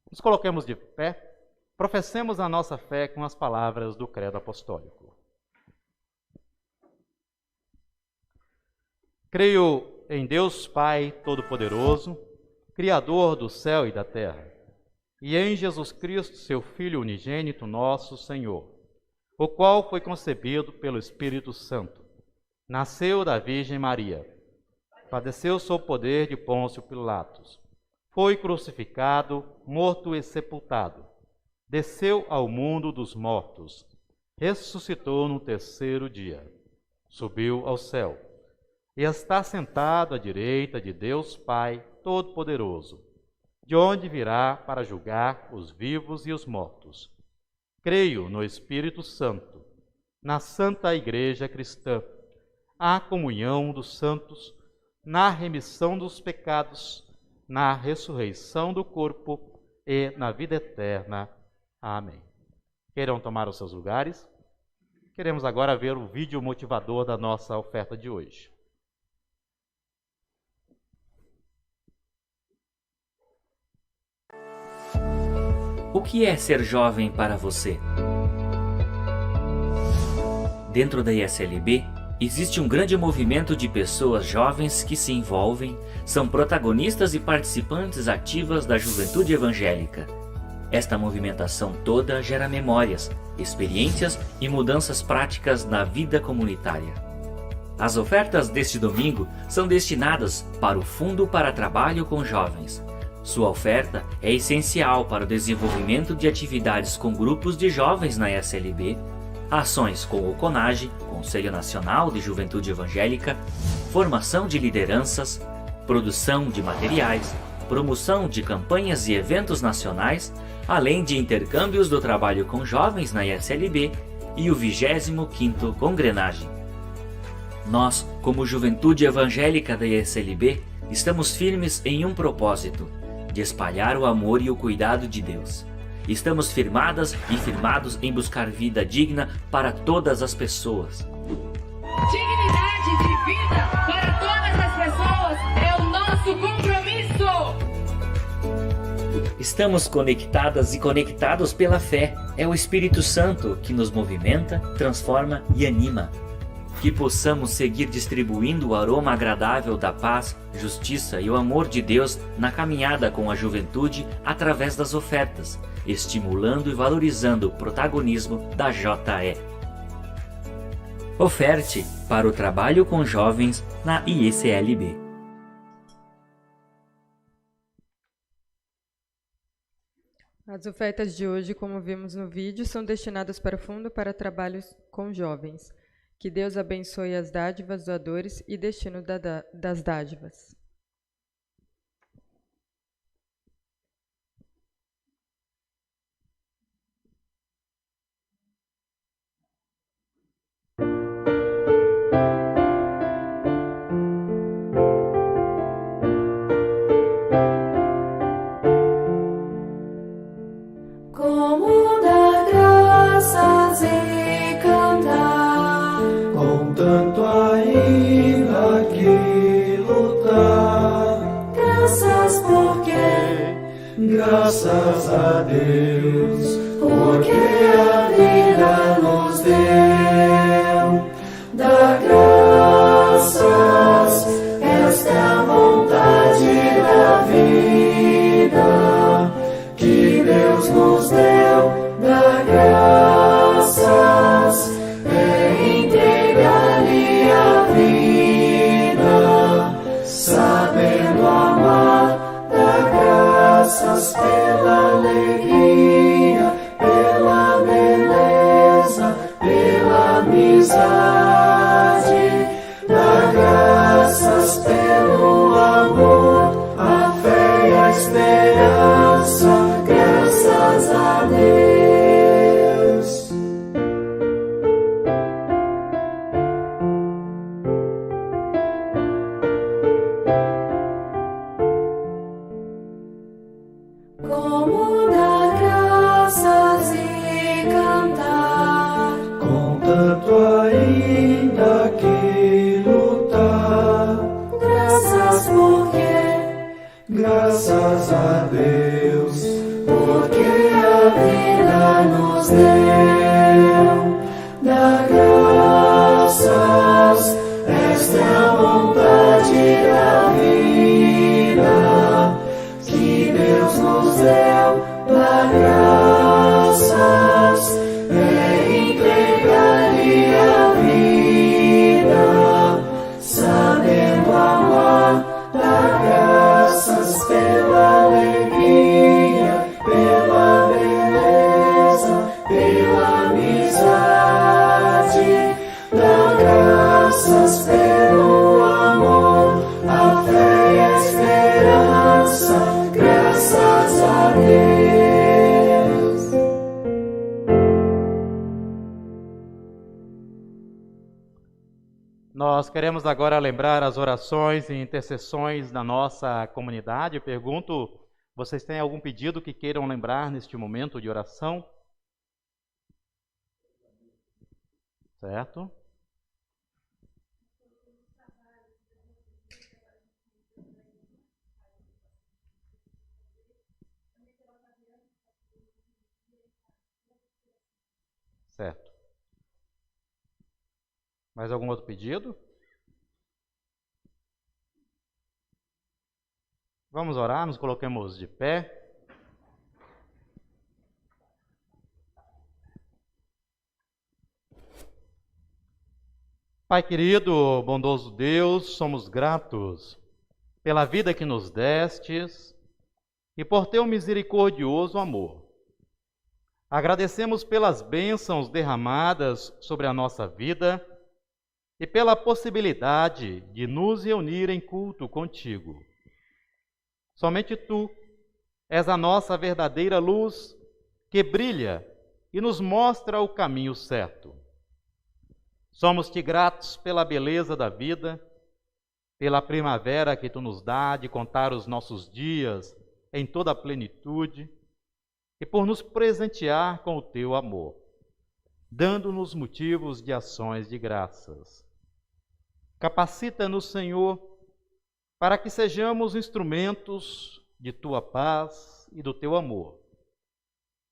Nos coloquemos de pé. Professemos a nossa fé com as palavras do Credo Apostólico. Creio em Deus Pai Todo-Poderoso, Criador do céu e da terra, e em Jesus Cristo, seu Filho unigênito, nosso Senhor, o qual foi concebido pelo Espírito Santo, nasceu da Virgem Maria, padeceu sob o poder de Pôncio Pilatos, foi crucificado, morto e sepultado, desceu ao mundo dos mortos, ressuscitou no terceiro dia, subiu ao céu, e está sentado à direita de Deus Pai Todo-Poderoso, de onde virá para julgar os vivos e os mortos. Creio no Espírito Santo, na Santa Igreja Cristã, a comunhão dos santos, na remissão dos pecados, na ressurreição do corpo e na vida eterna. Amém. Queiram tomar os seus lugares? Queremos agora ver o vídeo motivador da nossa oferta de hoje. O que é ser jovem para você? Dentro da ISLB, existe um grande movimento de pessoas jovens que se envolvem, são protagonistas e participantes ativas da juventude evangélica. Esta movimentação toda gera memórias, experiências e mudanças práticas na vida comunitária. As ofertas deste domingo são destinadas para o Fundo para Trabalho com Jovens. Sua oferta é essencial para o desenvolvimento de atividades com grupos de jovens na ISLB, ações com o CONAGE, Conselho Nacional de Juventude Evangélica, formação de lideranças, produção de materiais, promoção de campanhas e eventos nacionais, além de intercâmbios do trabalho com jovens na ISLB e o 25º Congrenagem. Nós, como Juventude Evangélica da ISLB, estamos firmes em um propósito: de espalhar o amor e o cuidado de Deus. Estamos firmadas e firmados em buscar vida digna para todas as pessoas. Dignidade de vida para todas as pessoas é o nosso compromisso. Estamos conectadas e conectados pela fé. É o Espírito Santo que nos movimenta, transforma e anima. Que possamos seguir distribuindo o aroma agradável da paz, justiça e o amor de Deus na caminhada com a juventude através das ofertas, estimulando e valorizando o protagonismo da JE. Oferte para o trabalho com jovens na ISLB. As ofertas de hoje, como vimos no vídeo, são destinadas para o Fundo para Trabalhos com Jovens. Que Deus abençoe as dádivas, doadores e destino das dádivas. Como dar graças e cantar, Com tanto ainda que lutar, graças porque, graças a Deus, porque a vida nos deu. Dar graças, esta é a vontade da vida que Deus nos deu. Dar graças é entregar-lhe a vida, sabendo amar. Dar graças pela alegria, pela beleza, Nós queremos agora lembrar as orações e intercessões da nossa comunidade. Eu pergunto, vocês têm algum pedido que queiram lembrar neste momento de oração? Certo? Certo. Mais algum outro pedido? Vamos orar, nos coloquemos de pé. Pai querido, bondoso Deus, somos gratos pela vida que nos destes e por teu misericordioso amor. Agradecemos pelas bênçãos derramadas sobre a nossa vida e pela possibilidade de nos reunir em culto contigo. Somente tu és a nossa verdadeira luz que brilha e nos mostra o caminho certo. Somos-te gratos pela beleza da vida, pela primavera que tu nos dá de contar os nossos dias em toda a plenitude e por nos presentear com o teu amor, dando-nos motivos de ações de graças. Capacita-nos, Senhor, para que sejamos instrumentos de tua paz e do teu amor.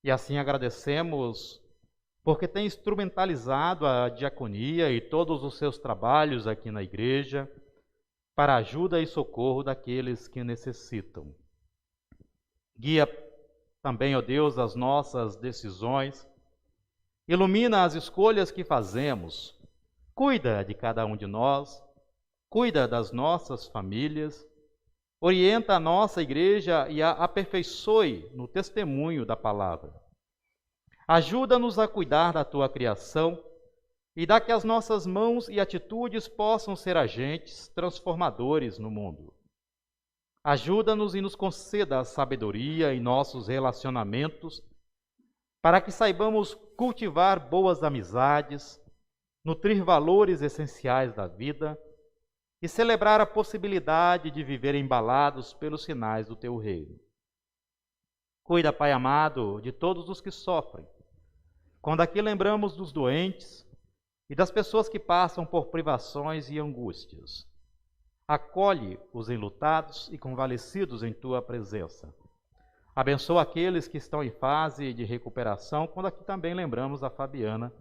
E assim agradecemos porque tem instrumentalizado a diaconia e todos os seus trabalhos aqui na igreja para ajuda e socorro daqueles que necessitam. Guia também, ó Deus, as nossas decisões, ilumina as escolhas que fazemos, cuida de cada um de nós, cuida das nossas famílias, orienta a nossa igreja e a aperfeiçoe no testemunho da palavra. Ajuda-nos a cuidar da tua criação e dá que as nossas mãos e atitudes possam ser agentes transformadores no mundo. Ajuda-nos e nos conceda a sabedoria em nossos relacionamentos, para que saibamos cultivar boas amizades, nutrir valores essenciais da vida e celebrar a possibilidade de viver embalados pelos sinais do teu reino. Cuida, Pai amado, de todos os que sofrem. Quando aqui lembramos dos doentes e das pessoas que passam por privações e angústias, acolhe os enlutados e convalescidos em tua presença. Abençoa aqueles que estão em fase de recuperação, quando aqui também lembramos a Fabiana,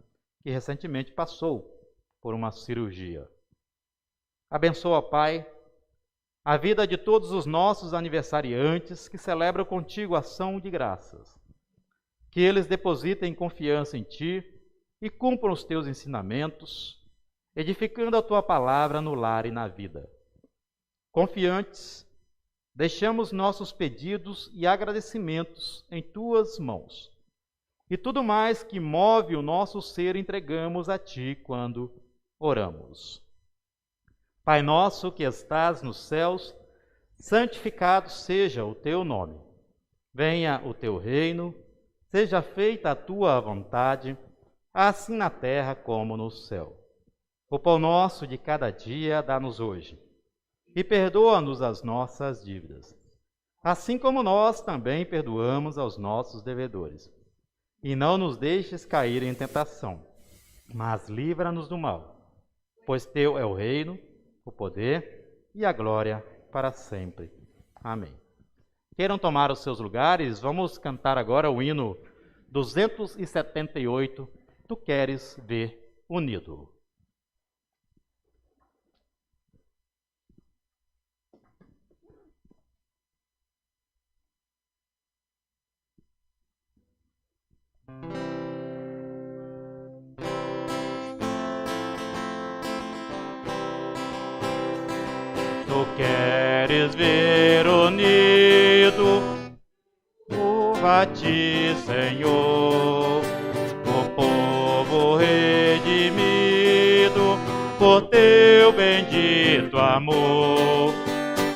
que recentemente passou por uma cirurgia. Abençoa, Pai, a vida de todos os nossos aniversariantes que celebram contigo ação de graças. Que eles depositem confiança em ti e cumpram os teus ensinamentos, edificando a tua palavra no lar e na vida. Confiantes, deixamos nossos pedidos e agradecimentos em tuas mãos. E tudo mais que move o nosso ser entregamos a ti quando oramos. Pai nosso que estás nos céus, santificado seja o teu nome. Venha o teu reino, seja feita a tua vontade, assim na terra como no céu. O pão nosso de cada dia dá-nos hoje, e perdoa-nos as nossas dívidas, assim como nós também perdoamos aos nossos devedores. E não nos deixes cair em tentação, mas livra-nos do mal, pois teu é o reino, o poder e a glória para sempre. Amém. Queiram tomar os seus lugares, vamos cantar agora o hino 278, Tu queres ver unido. Tu queres ver unido a ti, Senhor, o povo redimido por teu bendito amor.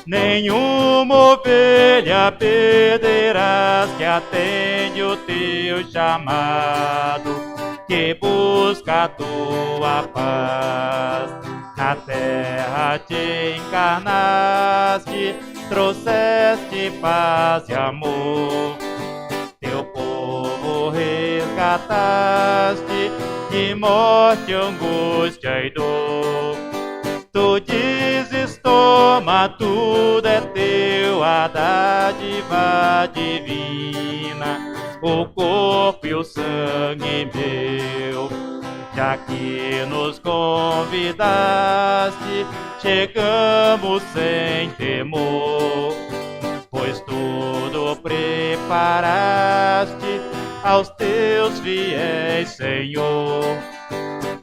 Nenhuma ovelha perderás que atende o teu chamado, que busca a tua paz. na terra te encarnaste, trouxeste paz e amor. Teu povo resgataste de morte, angústia e dor. Tu dizes, toma, tudo é teu, a dádiva divina, o corpo e o sangue meu. Já que nos convidaste, chegamos sem temor, pois tudo preparaste aos teus fiéis, Senhor.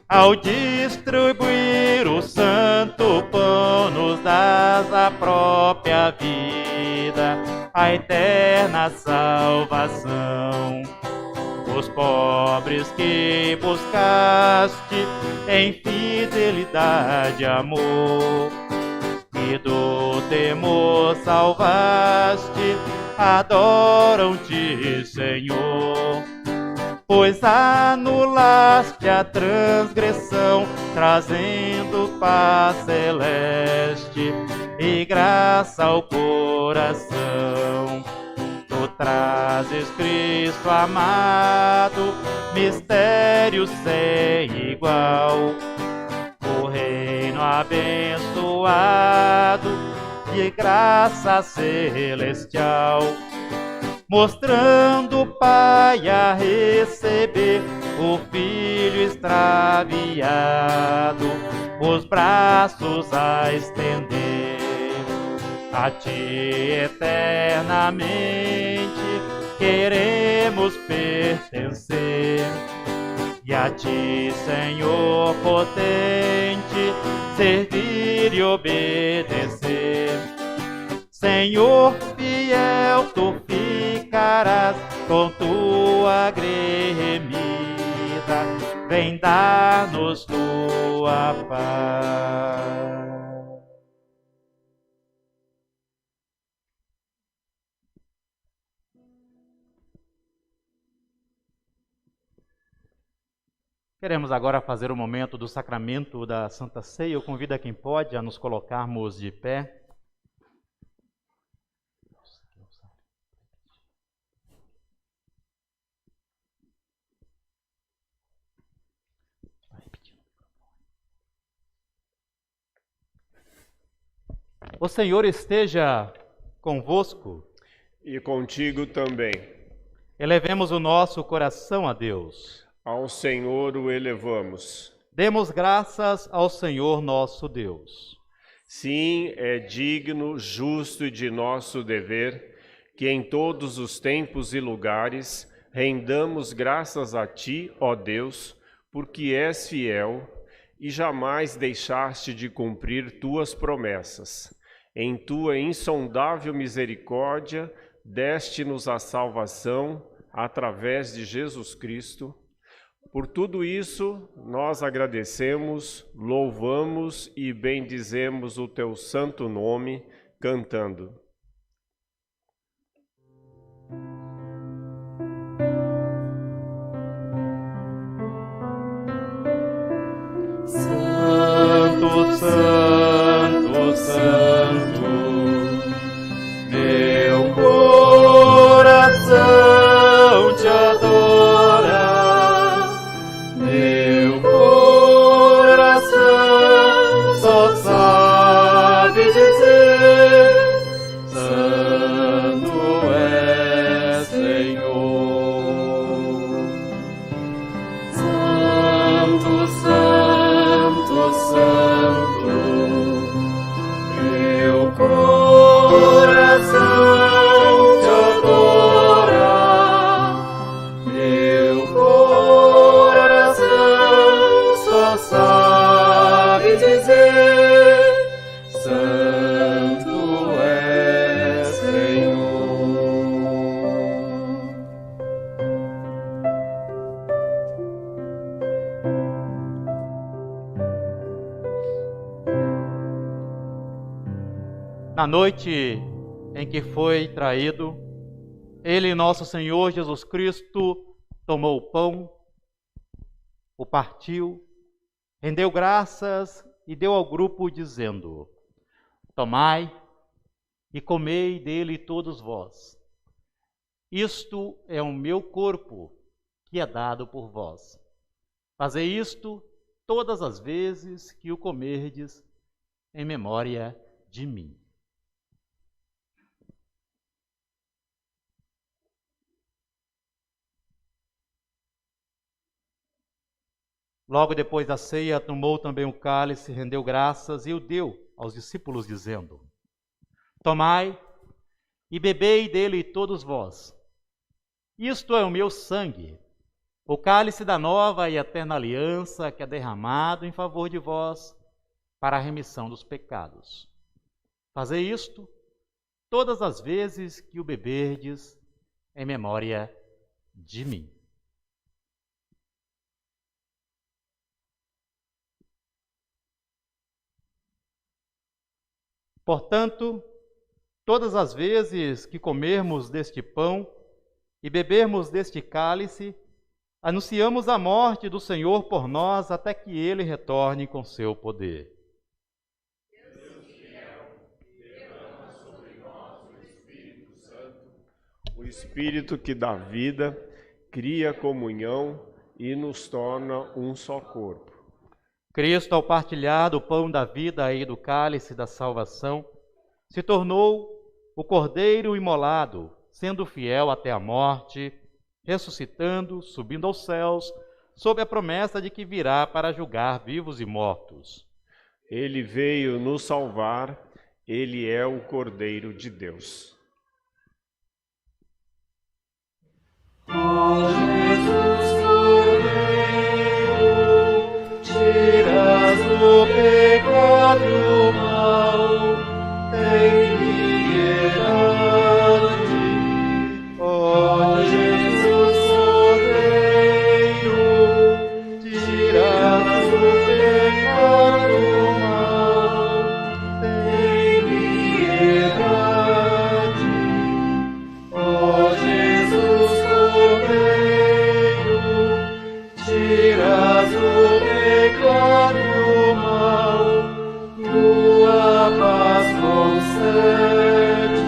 Ao distribuir o santo pão, nos dás a própria vida, a eterna salvação. Os pobres que buscaste em fidelidade e amor, e do temor salvaste, adoram-te, Senhor. Pois anulaste a transgressão, trazendo paz celeste e graça ao coração. Tu trazes Cristo amado, mistério sem igual, o reino abençoado de graça celestial, mostrando o Pai a receber o Filho extraviado, os braços a estender. A Ti eternamente queremos pertencer, e a Ti, Senhor potente, servir e obedecer. Senhor fiel, Tu ficarás com Tua remida, vem dar-nos Tua paz. Queremos agora fazer o momento do sacramento da Santa Ceia. Eu convido a quem pode a nos colocarmos de pé. O Senhor esteja convosco. E contigo também. Elevemos o nosso coração a Deus. Ao Senhor o elevamos. Demos graças ao Senhor nosso Deus. Sim, é digno, justo e de nosso dever que em todos os tempos e lugares rendamos graças a Ti, ó Deus, porque és fiel e jamais deixaste de cumprir Tuas promessas. Em Tua insondável misericórdia, deste-nos a salvação através de Jesus Cristo. Por tudo isso, nós agradecemos, louvamos e bendizemos o Teu santo nome, cantando. Santo, Santo, Santo, meu coração te adora, meu coração só sabe dizer: Santo é Senhor. Santo, Santo, Santo, meu coração te adora, meu coração só sabe dizer: Santo é Senhor. Na noite em que foi traído, Ele, nosso Senhor Jesus Cristo, tomou o pão, o partiu, rendeu graças e deu ao grupo, dizendo: Tomai e comei dele todos vós. Isto é o meu corpo, que é dado por vós. Fazei isto todas as vezes que o comerdes, em memória de mim. Logo depois da ceia, tomou também o cálice, rendeu graças e o deu aos discípulos, dizendo: Tomai e bebei dele todos vós. Isto é o meu sangue, o cálice da nova e eterna aliança, que é derramado em favor de vós para a remissão dos pecados. Fazei isto todas as vezes que o beberdes, em memória de mim. Portanto, todas as vezes que comermos deste pão e bebermos deste cálice, anunciamos a morte do Senhor por nós até que Ele retorne com seu poder. Deus fiel, derrama sobre nós o Espírito Santo, o Espírito que dá vida, cria comunhão e nos torna um só corpo. Cristo, ao partilhar do pão da vida e do cálice da salvação, se tornou o Cordeiro imolado, sendo fiel até a morte, ressuscitando, subindo aos céus, sob a promessa de que virá para julgar vivos e mortos. Ele veio nos salvar, ele é o Cordeiro de Deus. Ó Jesus Cordeiro, tiras o pecado mal, tem piedade. Ó Jesus Cordeiro, tiras o pecado mal, tem piedade. Ó Jesus Cordeiro, tiras o pecado mal, tua paz concede.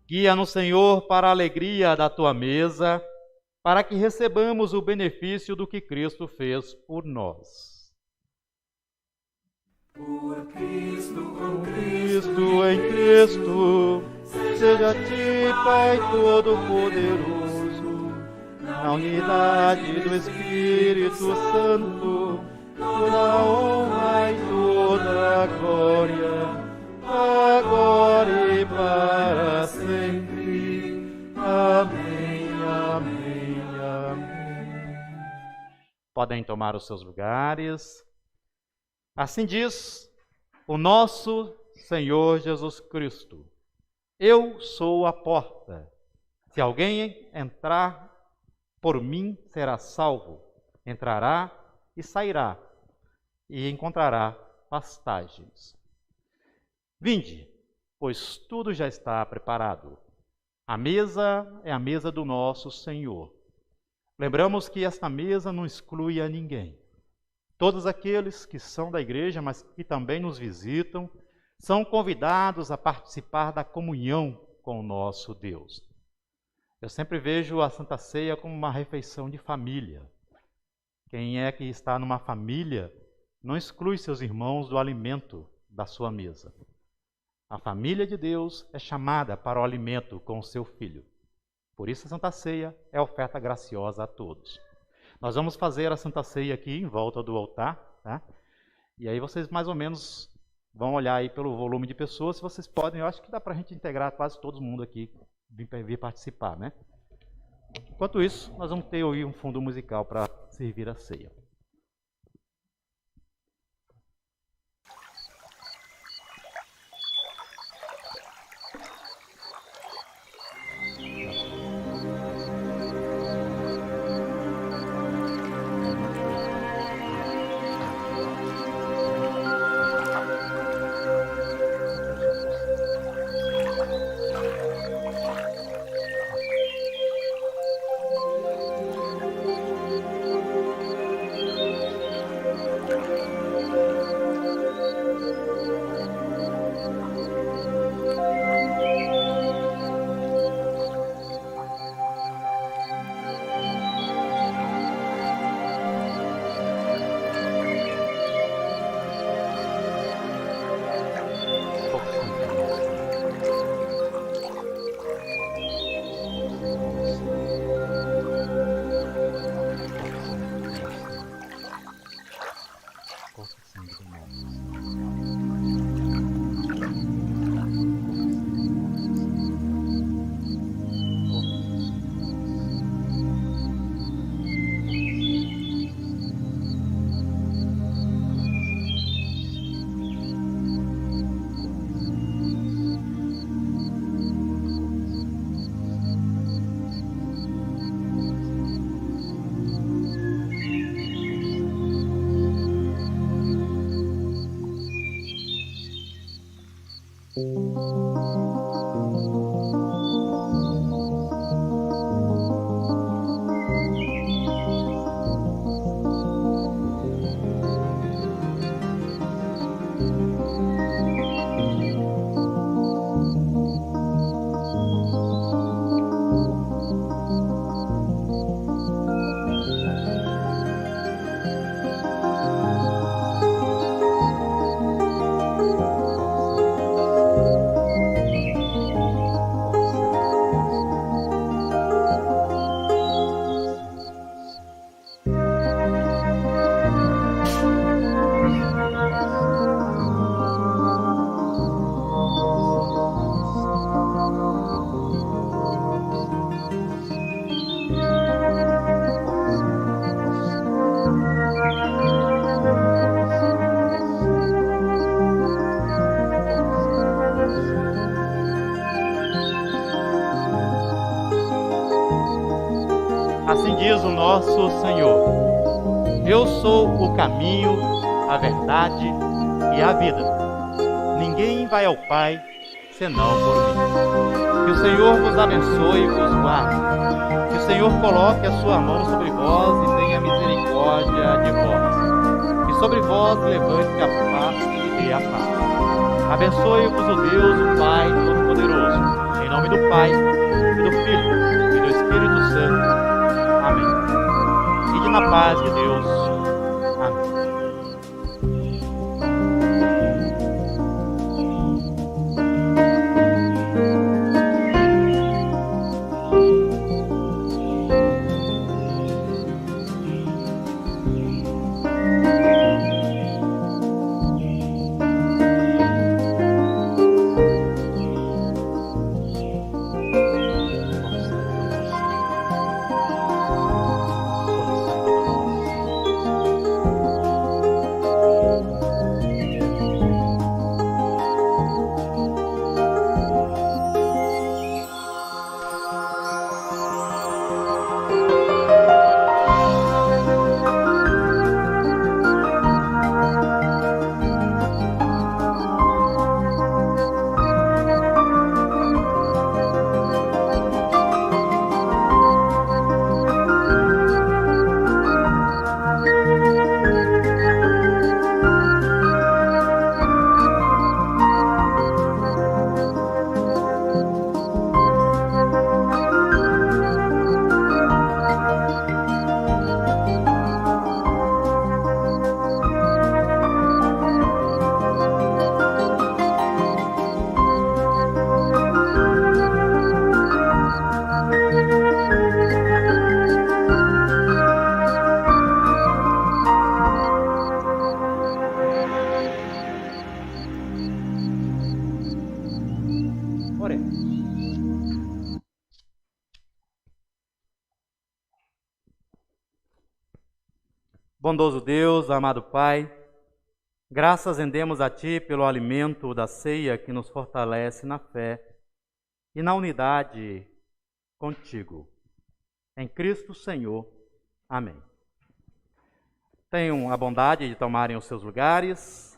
Guia-nos, Senhor, para a alegria da tua mesa, para que recebamos o benefício do que Cristo fez por nós. Por Cristo, com Cristo em Cristo, seja a ti, Pai Todo-Poderoso, na unidade do Espírito Santo, toda a honra e toda a glória, agora e para sempre. Amém, amém, amém. Podem tomar os seus lugares. Assim diz o nosso Senhor Jesus Cristo: Eu sou a porta. Se alguém entrar por mim, será salvo. Entrará e sairá, e encontrará pastagens. Vinde, pois tudo já está preparado. A mesa é a mesa do nosso Senhor. Lembramos que esta mesa não exclui a ninguém. Todos aqueles que são da igreja, mas que também nos visitam, são convidados a participar da comunhão com o nosso Deus. Eu sempre vejo a Santa Ceia como uma refeição de família. Quem é que está numa família não exclui seus irmãos do alimento da sua mesa. A família de Deus é chamada para o alimento com o seu Filho. Por isso a Santa Ceia é oferta graciosa a todos. Nós vamos fazer a Santa Ceia aqui em volta do altar, tá? E aí vocês mais ou menos vão olhar aí pelo volume de pessoas, se vocês podem. Eu acho que dá para a gente integrar quase todo mundo aqui, vir participar, né? Enquanto isso, nós vamos ter aí um fundo musical para servir a ceia. Assim diz o nosso Senhor: eu sou o caminho, a verdade e a vida. Ninguém vai ao Pai senão por mim. Que o Senhor vos abençoe e vos guarde. Que o Senhor coloque a sua mão sobre vós e tenha misericórdia de vós. Que sobre vós levante a paz e dê a paz. Abençoe-vos o Deus, o Pai Todo-Poderoso. Em nome do Pai, e do Filho, e do Espírito Santo. Amém. Ide na paz de Deus. Amém. Bondoso Deus, amado Pai, graças rendemos a Ti pelo alimento da ceia que nos fortalece na fé e na unidade contigo. Em Cristo Senhor. Amém. Tenham a bondade de tomarem os seus lugares.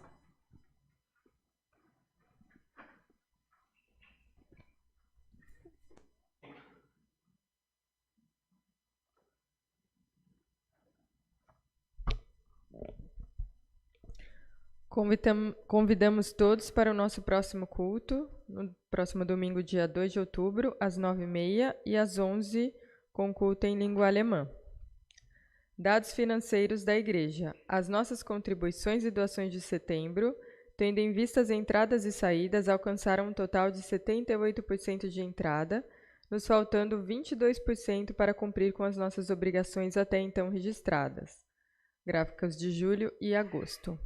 Convidamos todos para o nosso próximo culto, no próximo domingo, dia 2 de outubro, às 9h30 e às 11h, com culto em língua alemã. Dados financeiros da Igreja. As nossas contribuições e doações de setembro, tendo em vista as entradas e saídas, alcançaram um total de 78% de entrada, nos faltando 22% para cumprir com as nossas obrigações até então registradas. Gráficos de julho e agosto.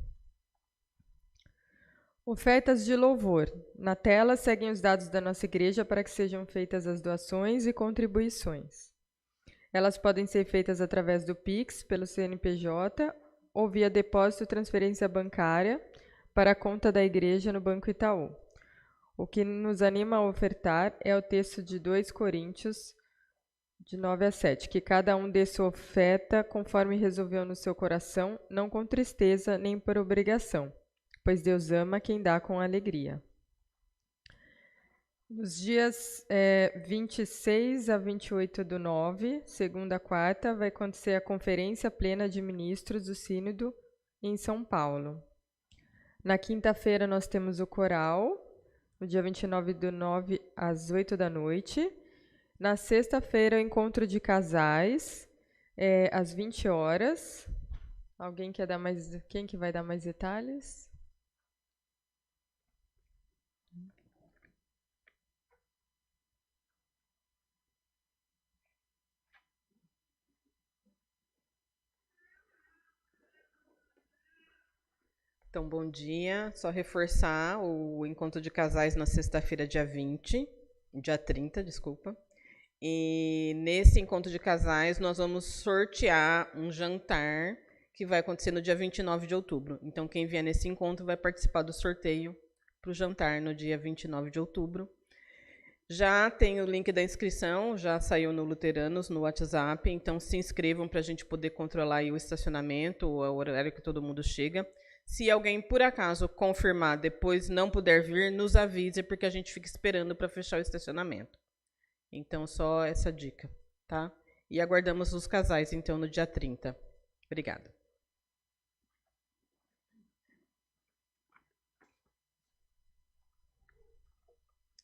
Ofertas de louvor. Na tela seguem os dados da nossa igreja para que sejam feitas as doações e contribuições. Elas podem ser feitas através do Pix, pelo CNPJ ou via depósito ou transferência bancária para a conta da igreja no Banco Itaú. O que nos anima a ofertar é o texto de 2 Coríntios, de 9-7, que cada um dê sua oferta conforme resolveu no seu coração, não com tristeza nem por obrigação, pois Deus ama quem dá com alegria. Nos dias 26 a 28/9, segunda a quarta, vai acontecer a Conferência Plena de Ministros do Sínodo em São Paulo. Na quinta-feira nós temos o coral, no dia 29/9, às 8h. Na sexta-feira, o encontro de casais, às 20h. Alguém quer dar mais? Quem que vai dar mais detalhes? Então, bom dia. Só reforçar o encontro de casais na sexta-feira, dia 30, desculpa. E nesse encontro de casais, nós vamos sortear um jantar que vai acontecer no dia 29 de outubro. Então, quem vier nesse encontro vai participar do sorteio para o jantar no dia 29 de outubro. Já tem o link da inscrição, já saiu no Luteranos, no WhatsApp, então se inscrevam para a gente poder controlar aí o estacionamento, o horário que todo mundo chega. Se alguém, por acaso, confirmar, depois não puder vir, nos avise, porque a gente fica esperando para fechar o estacionamento. Então, só essa dica, tá? E aguardamos os casais, então, no dia 30. Obrigada.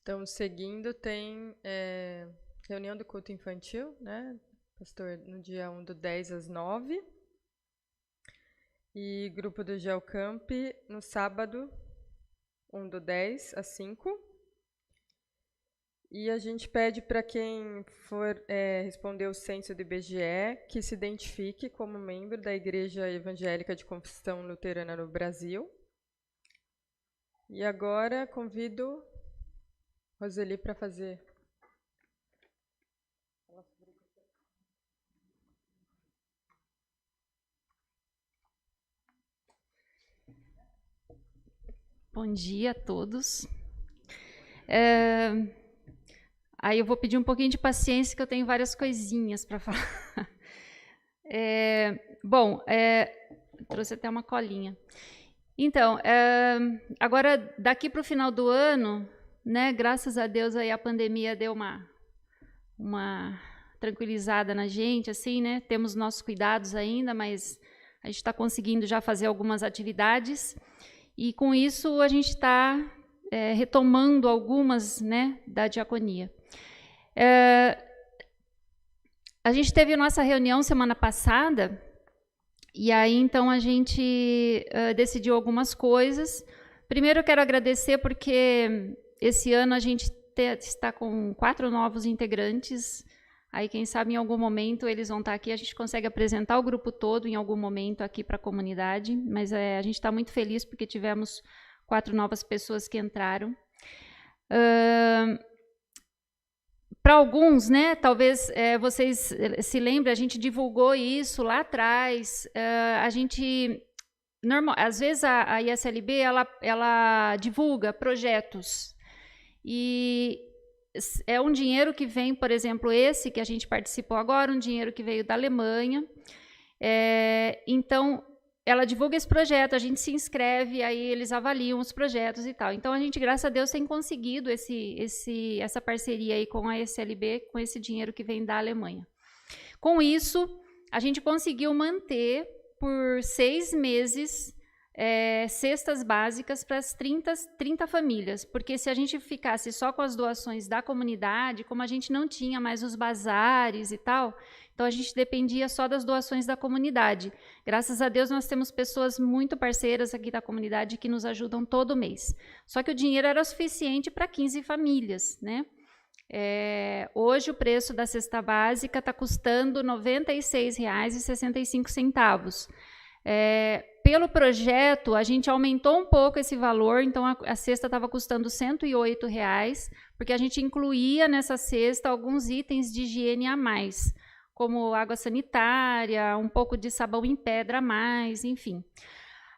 Então, seguindo, tem reunião do culto infantil, né, pastor, no dia 1 do 10 às 9. E grupo do Geocamp no sábado, 1 do 10 às 5. E a gente pede para quem for responder o censo do IBGE que se identifique como membro da Igreja Evangélica de Confissão Luterana no Brasil. E agora convido Roseli para fazer. Bom dia a todos. Aí eu vou pedir um pouquinho de paciência, que eu tenho várias coisinhas para falar. Trouxe até uma colinha. Então, agora, daqui para o final do ano, né, graças a Deus, aí a pandemia deu uma tranquilizada na gente, assim, né? Temos nossos cuidados ainda, mas a gente está conseguindo já fazer algumas atividades. E, com isso, a gente está retomando algumas, né, da diaconia. A gente teve nossa reunião semana passada, e aí, então, a gente decidiu algumas coisas. Primeiro, eu quero agradecer porque esse ano a gente está com 4 novos integrantes. Aí, quem sabe, em algum momento, eles vão estar aqui, a gente consegue apresentar o grupo todo em algum momento aqui para a comunidade, mas a gente está muito feliz porque tivemos 4 novas pessoas que entraram. Para alguns, né, talvez vocês se lembrem, a gente divulgou isso lá atrás, às vezes a ISLB, ela divulga projetos, e é um dinheiro que vem, por exemplo, esse que a gente participou agora, um dinheiro que veio da Alemanha. Então, ela divulga esse projeto, a gente se inscreve, aí eles avaliam os projetos e tal. Então, a gente, graças a Deus, tem conseguido essa parceria aí com a ISLB, com esse dinheiro que vem da Alemanha. Com isso, a gente conseguiu manter por 6 meses cestas básicas para as 30 famílias, porque se a gente ficasse só com as doações da comunidade, como a gente não tinha mais os bazares e tal, então a gente dependia só das doações da comunidade. Graças a Deus nós temos pessoas muito parceiras aqui da comunidade que nos ajudam todo mês. Só que o dinheiro era suficiente para 15 famílias, né? Hoje o preço da cesta básica está custando R$ 96,65. Pelo projeto, a gente aumentou um pouco esse valor, então a cesta estava custando R$ 108, porque a gente incluía nessa cesta alguns itens de higiene a mais, como água sanitária, um pouco de sabão em pedra a mais, enfim.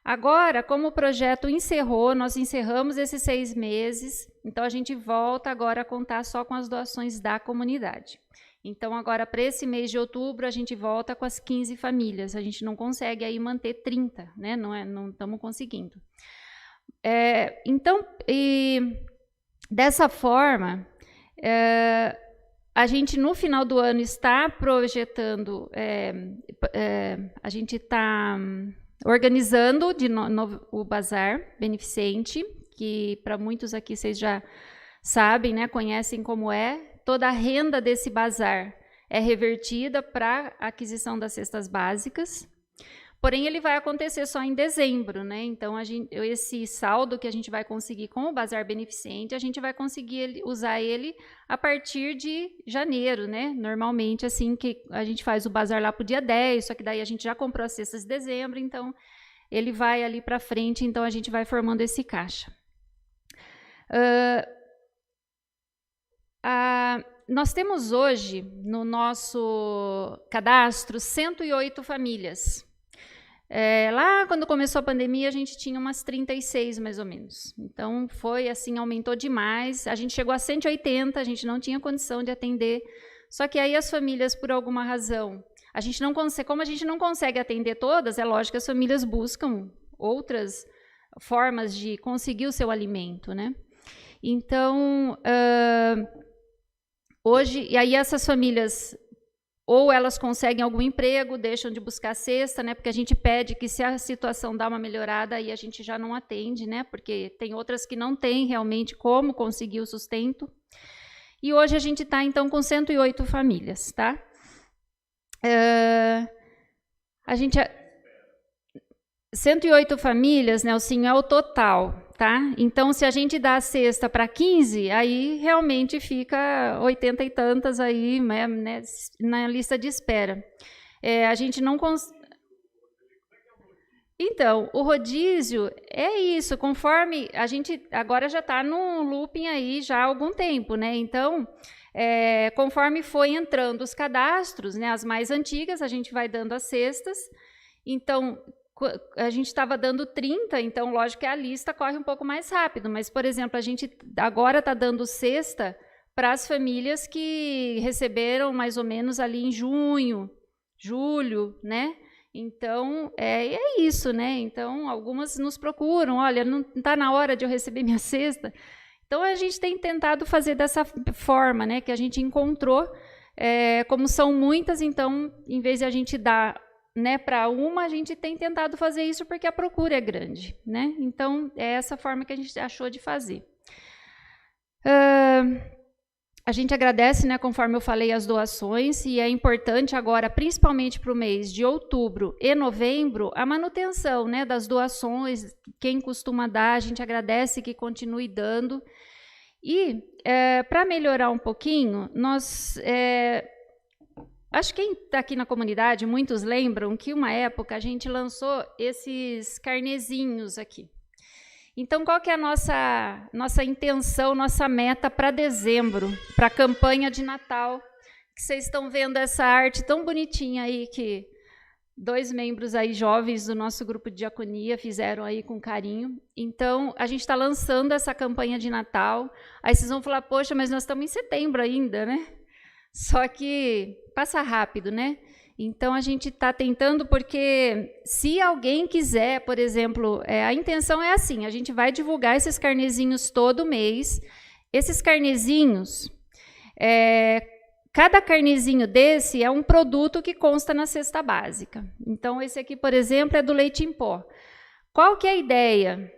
Agora, como o projeto encerrou, nós encerramos esses 6 meses, então a gente volta agora a contar só com as doações da comunidade. Então, agora, para esse mês de outubro, a gente volta com as 15 famílias. A gente não consegue aí manter 30, né? Não estamos conseguindo. Então, dessa forma, a gente, no final do ano, está projetando, a gente está organizando de novo o Bazar Beneficente, que para muitos aqui vocês já sabem, né? Conhecem como é. Toda a renda desse bazar é revertida para a aquisição das cestas básicas, porém ele vai acontecer só em dezembro, né? Então, esse saldo que a gente vai conseguir com o Bazar Beneficente, a gente vai conseguir usar ele a partir de janeiro, né? Normalmente, assim, que a gente faz o bazar lá para o dia 10, só que daí a gente já comprou as cestas de dezembro, então ele vai ali para frente, então a gente vai formando esse caixa. Nós temos hoje, no nosso cadastro, 108 famílias. Lá quando começou a pandemia, a gente tinha umas 36, mais ou menos. Então, foi assim, aumentou demais. A gente chegou a 180, a gente não tinha condição de atender. Só que aí as famílias, por alguma razão, como a gente não consegue atender todas, é lógico que as famílias buscam outras formas de conseguir o seu alimento, né? Então, hoje, e aí essas famílias, ou elas conseguem algum emprego, deixam de buscar cesta, né? Porque a gente pede que, se a situação dá uma melhorada, aí a gente já não atende, né? Porque tem outras que não têm realmente como conseguir o sustento. E hoje a gente está, então, com 108 famílias, tá? A gente... 108 famílias, Nelsinho, é o total, tá? Então, se a gente dá a cesta para 15, aí realmente fica 80 e tantas aí, né, na lista de espera. A gente não Então, o rodízio é isso, conforme a gente agora já está num looping aí já há algum tempo, né? Então, conforme foi entrando os cadastros, né, as mais antigas, a gente vai dando as cestas. Então, a gente estava dando 30, então, lógico que a lista corre um pouco mais rápido, mas, por exemplo, a gente agora está dando cesta para as famílias que receberam mais ou menos ali em junho, julho, né? Então, é isso, né? Então, algumas nos procuram, olha, não está na hora de eu receber minha cesta. Então, a gente tem tentado fazer dessa forma, né? Que a gente encontrou, como são muitas, então, em vez de a gente dar, né, para uma, a gente tem tentado fazer isso porque a procura é grande, né? Então, é essa forma que a gente achou de fazer. A gente agradece, né, conforme eu falei, as doações, e é importante agora, principalmente para o mês de outubro e novembro, a manutenção, né, das doações. Quem costuma dar, a gente agradece que continue dando. E, para melhorar um pouquinho, nós... acho que quem está aqui na comunidade, muitos lembram que uma época a gente lançou esses carnezinhos aqui. Então, qual que é a nossa intenção, nossa meta para dezembro, para a campanha de Natal? Que vocês estão vendo essa arte tão bonitinha aí que 2 membros aí jovens do nosso grupo de diaconia fizeram aí com carinho. Então, a gente está lançando essa campanha de Natal. Aí vocês vão falar, poxa, mas nós estamos em setembro ainda, né? Só que passa rápido, né? Então, a gente está tentando, porque se alguém quiser, por exemplo, a intenção é assim, a gente vai divulgar esses carnezinhos todo mês. Esses carnezinhos, cada carnezinho desse é um produto que consta na cesta básica. Então, esse aqui, por exemplo, é do leite em pó. Qual que é a ideia?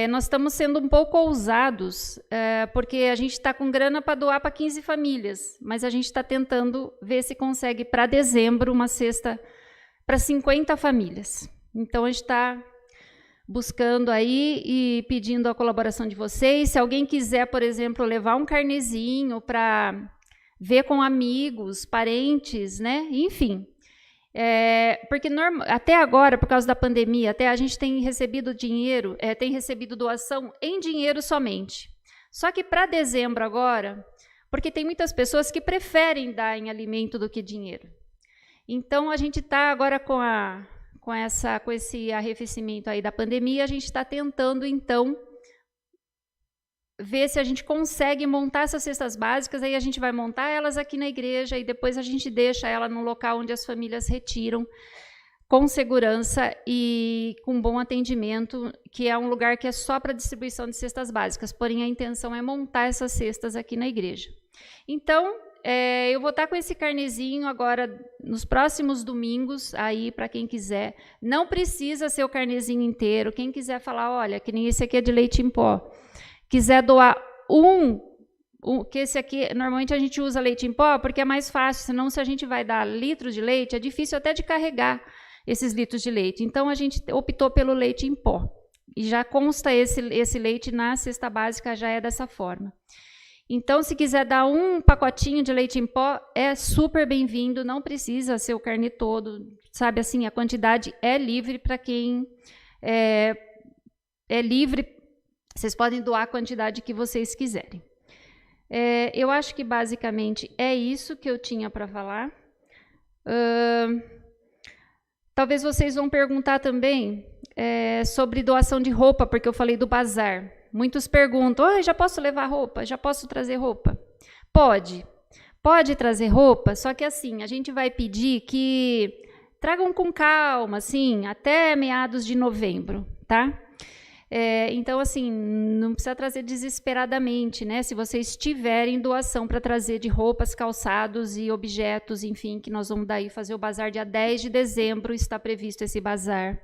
Nós estamos sendo um pouco ousados, porque a gente está com grana para doar para 15 famílias, mas a gente está tentando ver se consegue, para dezembro, uma cesta para 50 famílias. Então, a gente está buscando aí e pedindo a colaboração de vocês. Se alguém quiser, por exemplo, levar um carnezinho para ver com amigos, parentes, né? Enfim... porque até agora, por causa da pandemia, até a gente tem recebido dinheiro, tem recebido doação em dinheiro somente. Só que para dezembro agora, porque tem muitas pessoas que preferem dar em alimento do que dinheiro. Então, a gente está agora com esse arrefecimento aí da pandemia, a gente está tentando, então, ver se a gente consegue montar essas cestas básicas. Aí a gente vai montar elas aqui na igreja e depois a gente deixa ela num local onde as famílias retiram com segurança e com bom atendimento, que é um lugar que é só para distribuição de cestas básicas, porém a intenção é montar essas cestas aqui na igreja. Então, eu vou estar com esse carnezinho agora nos próximos domingos, aí para quem quiser. Não precisa ser o carnezinho inteiro, quem quiser falar, olha, que nem esse aqui é de leite em pó, quiser doar que esse aqui, normalmente a gente usa leite em pó porque é mais fácil, senão se a gente vai dar litros de leite, é difícil até de carregar esses litros de leite. Então, a gente optou pelo leite em pó. E já consta esse leite na cesta básica, já é dessa forma. Então, se quiser dar um pacotinho de leite em pó, é super bem-vindo, não precisa ser o carne todo, sabe assim, a quantidade é livre para quem é livre. Vocês podem doar a quantidade que vocês quiserem. Eu acho que, basicamente, é isso que eu tinha para falar. talvez vocês vão perguntar também sobre doação de roupa, porque eu falei do bazar. Muitos perguntam, já posso levar roupa? Já posso trazer roupa? Pode trazer roupa, só que assim, a gente vai pedir que tragam com calma, assim, até meados de novembro, tá? Então, assim, não precisa trazer desesperadamente, né? Se vocês tiverem doação para trazer de roupas, calçados e objetos, enfim, que nós vamos daí fazer o bazar dia 10 de dezembro, está previsto esse bazar.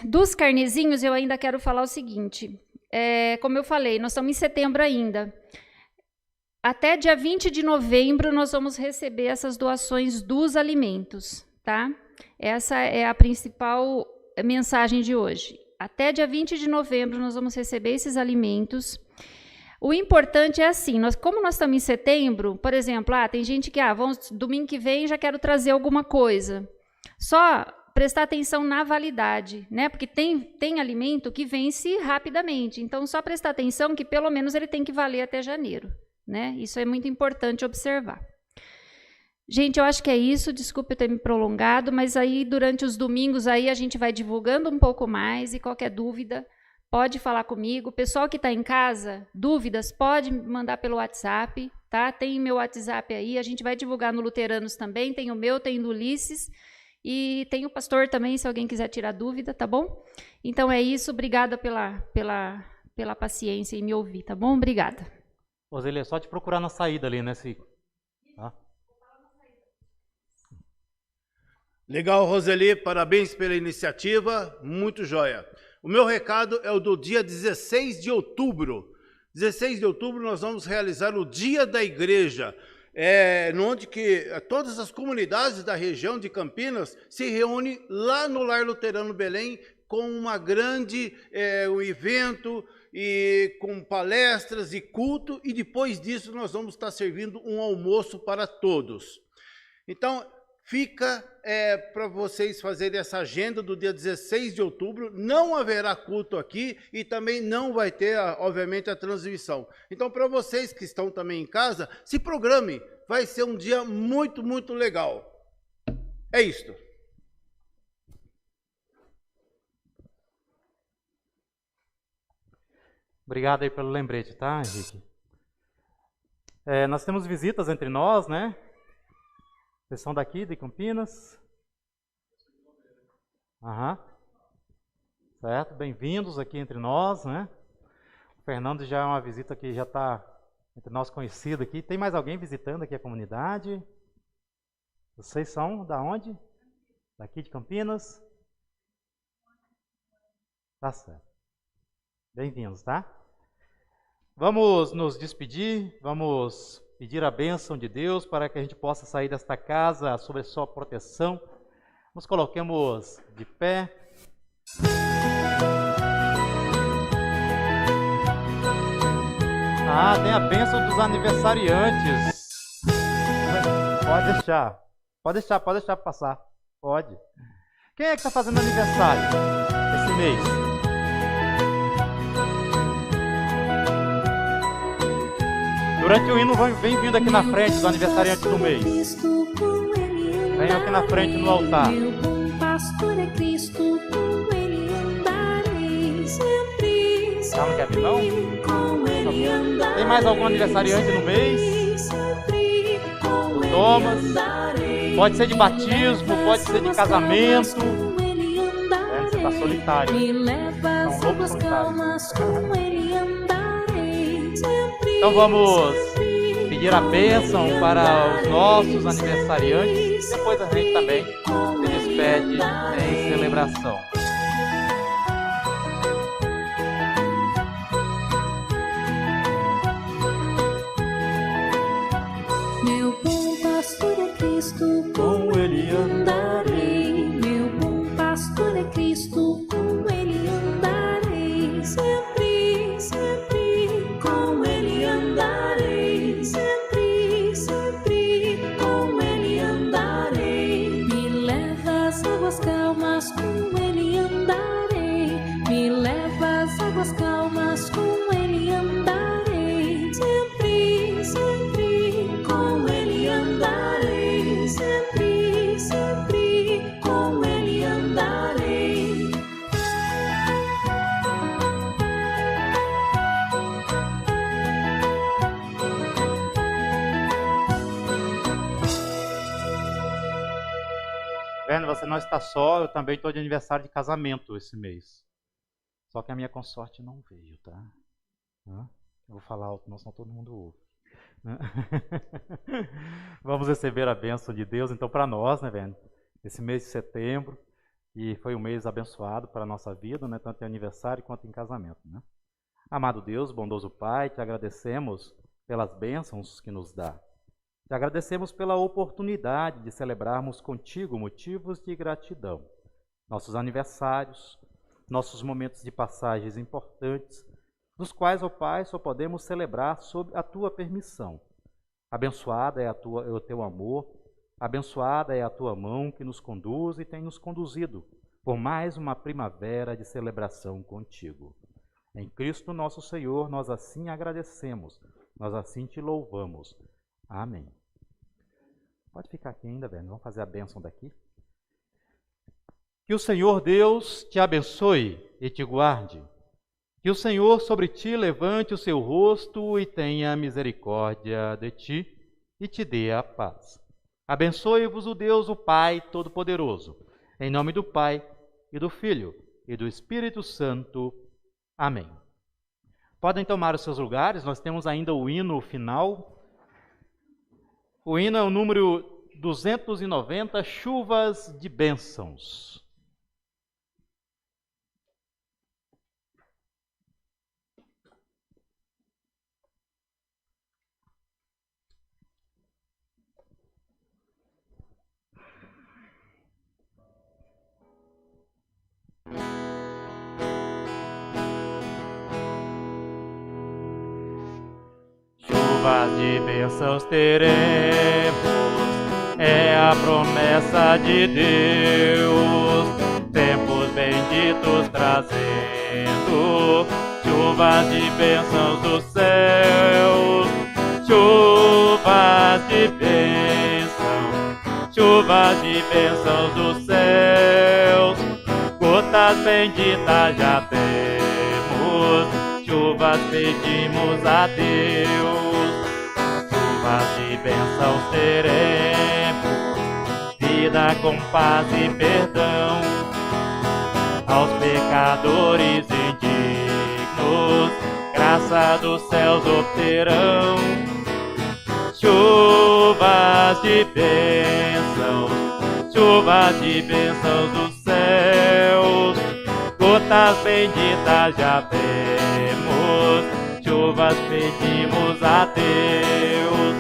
Dos carnezinhos, eu ainda quero falar o seguinte, como eu falei, nós estamos em setembro ainda. Até dia 20 de novembro, nós vamos receber essas doações dos alimentos, tá? Essa é a principal mensagem de hoje. Até dia 20 de novembro nós vamos receber esses alimentos. O importante é assim, como nós estamos em setembro, por exemplo, tem gente que, domingo que vem já quero trazer alguma coisa. Só prestar atenção na validade, né? Porque tem alimento que vence rapidamente, então só prestar atenção que pelo menos ele tem que valer até janeiro, né? Isso é muito importante observar. Gente, eu acho que é isso, desculpe eu ter me prolongado, mas aí durante os domingos aí a gente vai divulgando um pouco mais e qualquer dúvida pode falar comigo. O pessoal que está em casa, dúvidas, pode mandar pelo WhatsApp, tá? Tem meu WhatsApp aí, a gente vai divulgar no Luteranos também, tem o meu, tem do Ulisses e tem o pastor também, se alguém quiser tirar dúvida, tá bom? Então é isso, obrigada pela paciência e me ouvir, tá bom? Obrigada. Roseli, é só te procurar na saída ali, né, Cico? Tá? Legal, Roseli, parabéns pela iniciativa, muito joia. O meu recado é o do dia 16 de outubro. 16 de outubro nós vamos realizar o Dia da Igreja, onde que todas as comunidades da região de Campinas se reúnem lá no Lar Luterano Belém com uma grande um evento e com palestras e culto, e depois disso nós vamos estar servindo um almoço para todos. Então, fica para vocês fazerem essa agenda do dia 16 de outubro, não haverá culto aqui e também não vai ter, obviamente, a transmissão. Então, para vocês que estão também em casa, se programe, vai ser um dia muito, muito legal. É isto. Obrigado aí pelo lembrete, tá, Henrique? Nós temos visitas entre nós, né? Vocês são daqui, de Campinas? Certo, bem-vindos aqui entre nós, né? O Fernando já é uma visita que já está entre nós conhecido aqui. Tem mais alguém visitando aqui a comunidade? Vocês são da onde? Daqui de Campinas? Tá certo. Bem-vindos, tá? Vamos nos despedir, vamos pedir a bênção de Deus para que a gente possa sair desta casa sob a sua proteção. Nos coloquemos de pé. Tem a bênção dos aniversariantes. Pode deixar passar. Pode. Quem é que está fazendo aniversário esse mês? Durante o hino, vem vindo aqui na frente do aniversariante do mês. Vem aqui na frente no altar. Meu bom pastor é Cristo, com ele andarei sempre. Não quer vir, não? Com ele andarei. Tem mais algum aniversariante no mês? Thomas. Pode ser de batismo, pode ser de casamento. Você está solitário. É um lobo solitário. Então vamos pedir a bênção para os nossos aniversariantes. Depois a gente também se despede em celebração. Meu bom pastor é Cristo, com ele andarei. Meu bom pastor é Cristo, com ele andarei sempre, sempre. Com ele andarei sempre, sempre. Com ele andarei. Me leva às águas calmas, com ele Vendo, você não está só, eu também estou de aniversário de casamento esse mês. Só que a minha consorte não veio, tá? Eu vou falar alto, senão todo mundo ouve. Vamos receber a bênção de Deus, então, para nós, né, velho? Esse mês de setembro, e foi um mês abençoado para a nossa vida, né? Tanto em aniversário quanto em casamento, né? Amado Deus, bondoso Pai, te agradecemos pelas bênçãos que nos dá. Te agradecemos pela oportunidade de celebrarmos contigo motivos de gratidão. Nossos aniversários, nossos momentos de passagens importantes, dos quais, ó Pai, só podemos celebrar sob a Tua permissão. Abençoada é o Teu amor, abençoada é a Tua mão que nos conduz e tem nos conduzido por mais uma primavera de celebração contigo. Em Cristo nosso Senhor, nós assim agradecemos, nós assim te louvamos. Amém. Pode ficar aqui ainda, velho. Vamos fazer a bênção daqui. Que o Senhor Deus te abençoe e te guarde. Que o Senhor sobre ti levante o seu rosto e tenha misericórdia de ti e te dê a paz. Abençoe-vos o Deus, o Pai Todo-Poderoso. Em nome do Pai, e do Filho, e do Espírito Santo. Amém. Podem tomar os seus lugares, nós temos ainda o hino final. O hino é o número 290, Chuvas de Bênçãos. Chuvas de bênçãos teremos, é a promessa de Deus, tempos benditos trazendo, chuvas de bênçãos dos céus, chuvas de bênção, chuvas de bênçãos dos céus, gotas benditas já temos, chuvas pedimos a Deus, chuvas de bênçãos teremos, vida com paz e perdão, aos pecadores indignos, graça dos céus obterão, chuvas de bênçãos, chuvas de bênçãos dos céus, gotas benditas já temos, chuvas pedimos a Deus,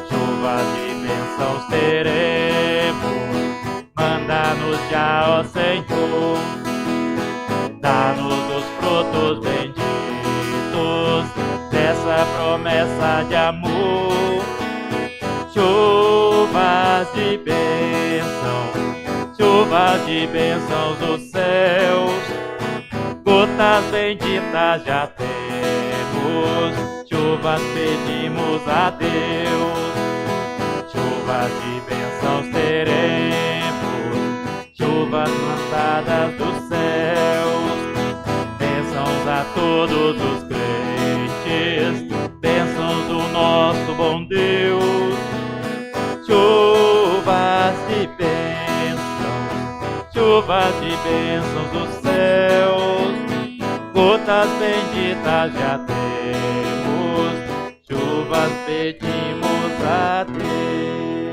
chuvas de bênçãos teremos, manda-nos já, ó Senhor, dá-nos os frutos benditos dessa promessa de amor, chuvas de bênção, chuvas de bênçãos dos céus, gotas benditas já temos, chuvas pedimos a Deus, chuvas de bênçãos teremos, chuvas mandadas dos céus, bênçãos a todos os crentes, bênçãos do nosso bom Deus, chuvas de bênção, chuvas de bênçãos dos céus, gotas benditas já temos, chuvas pedimos a Deus.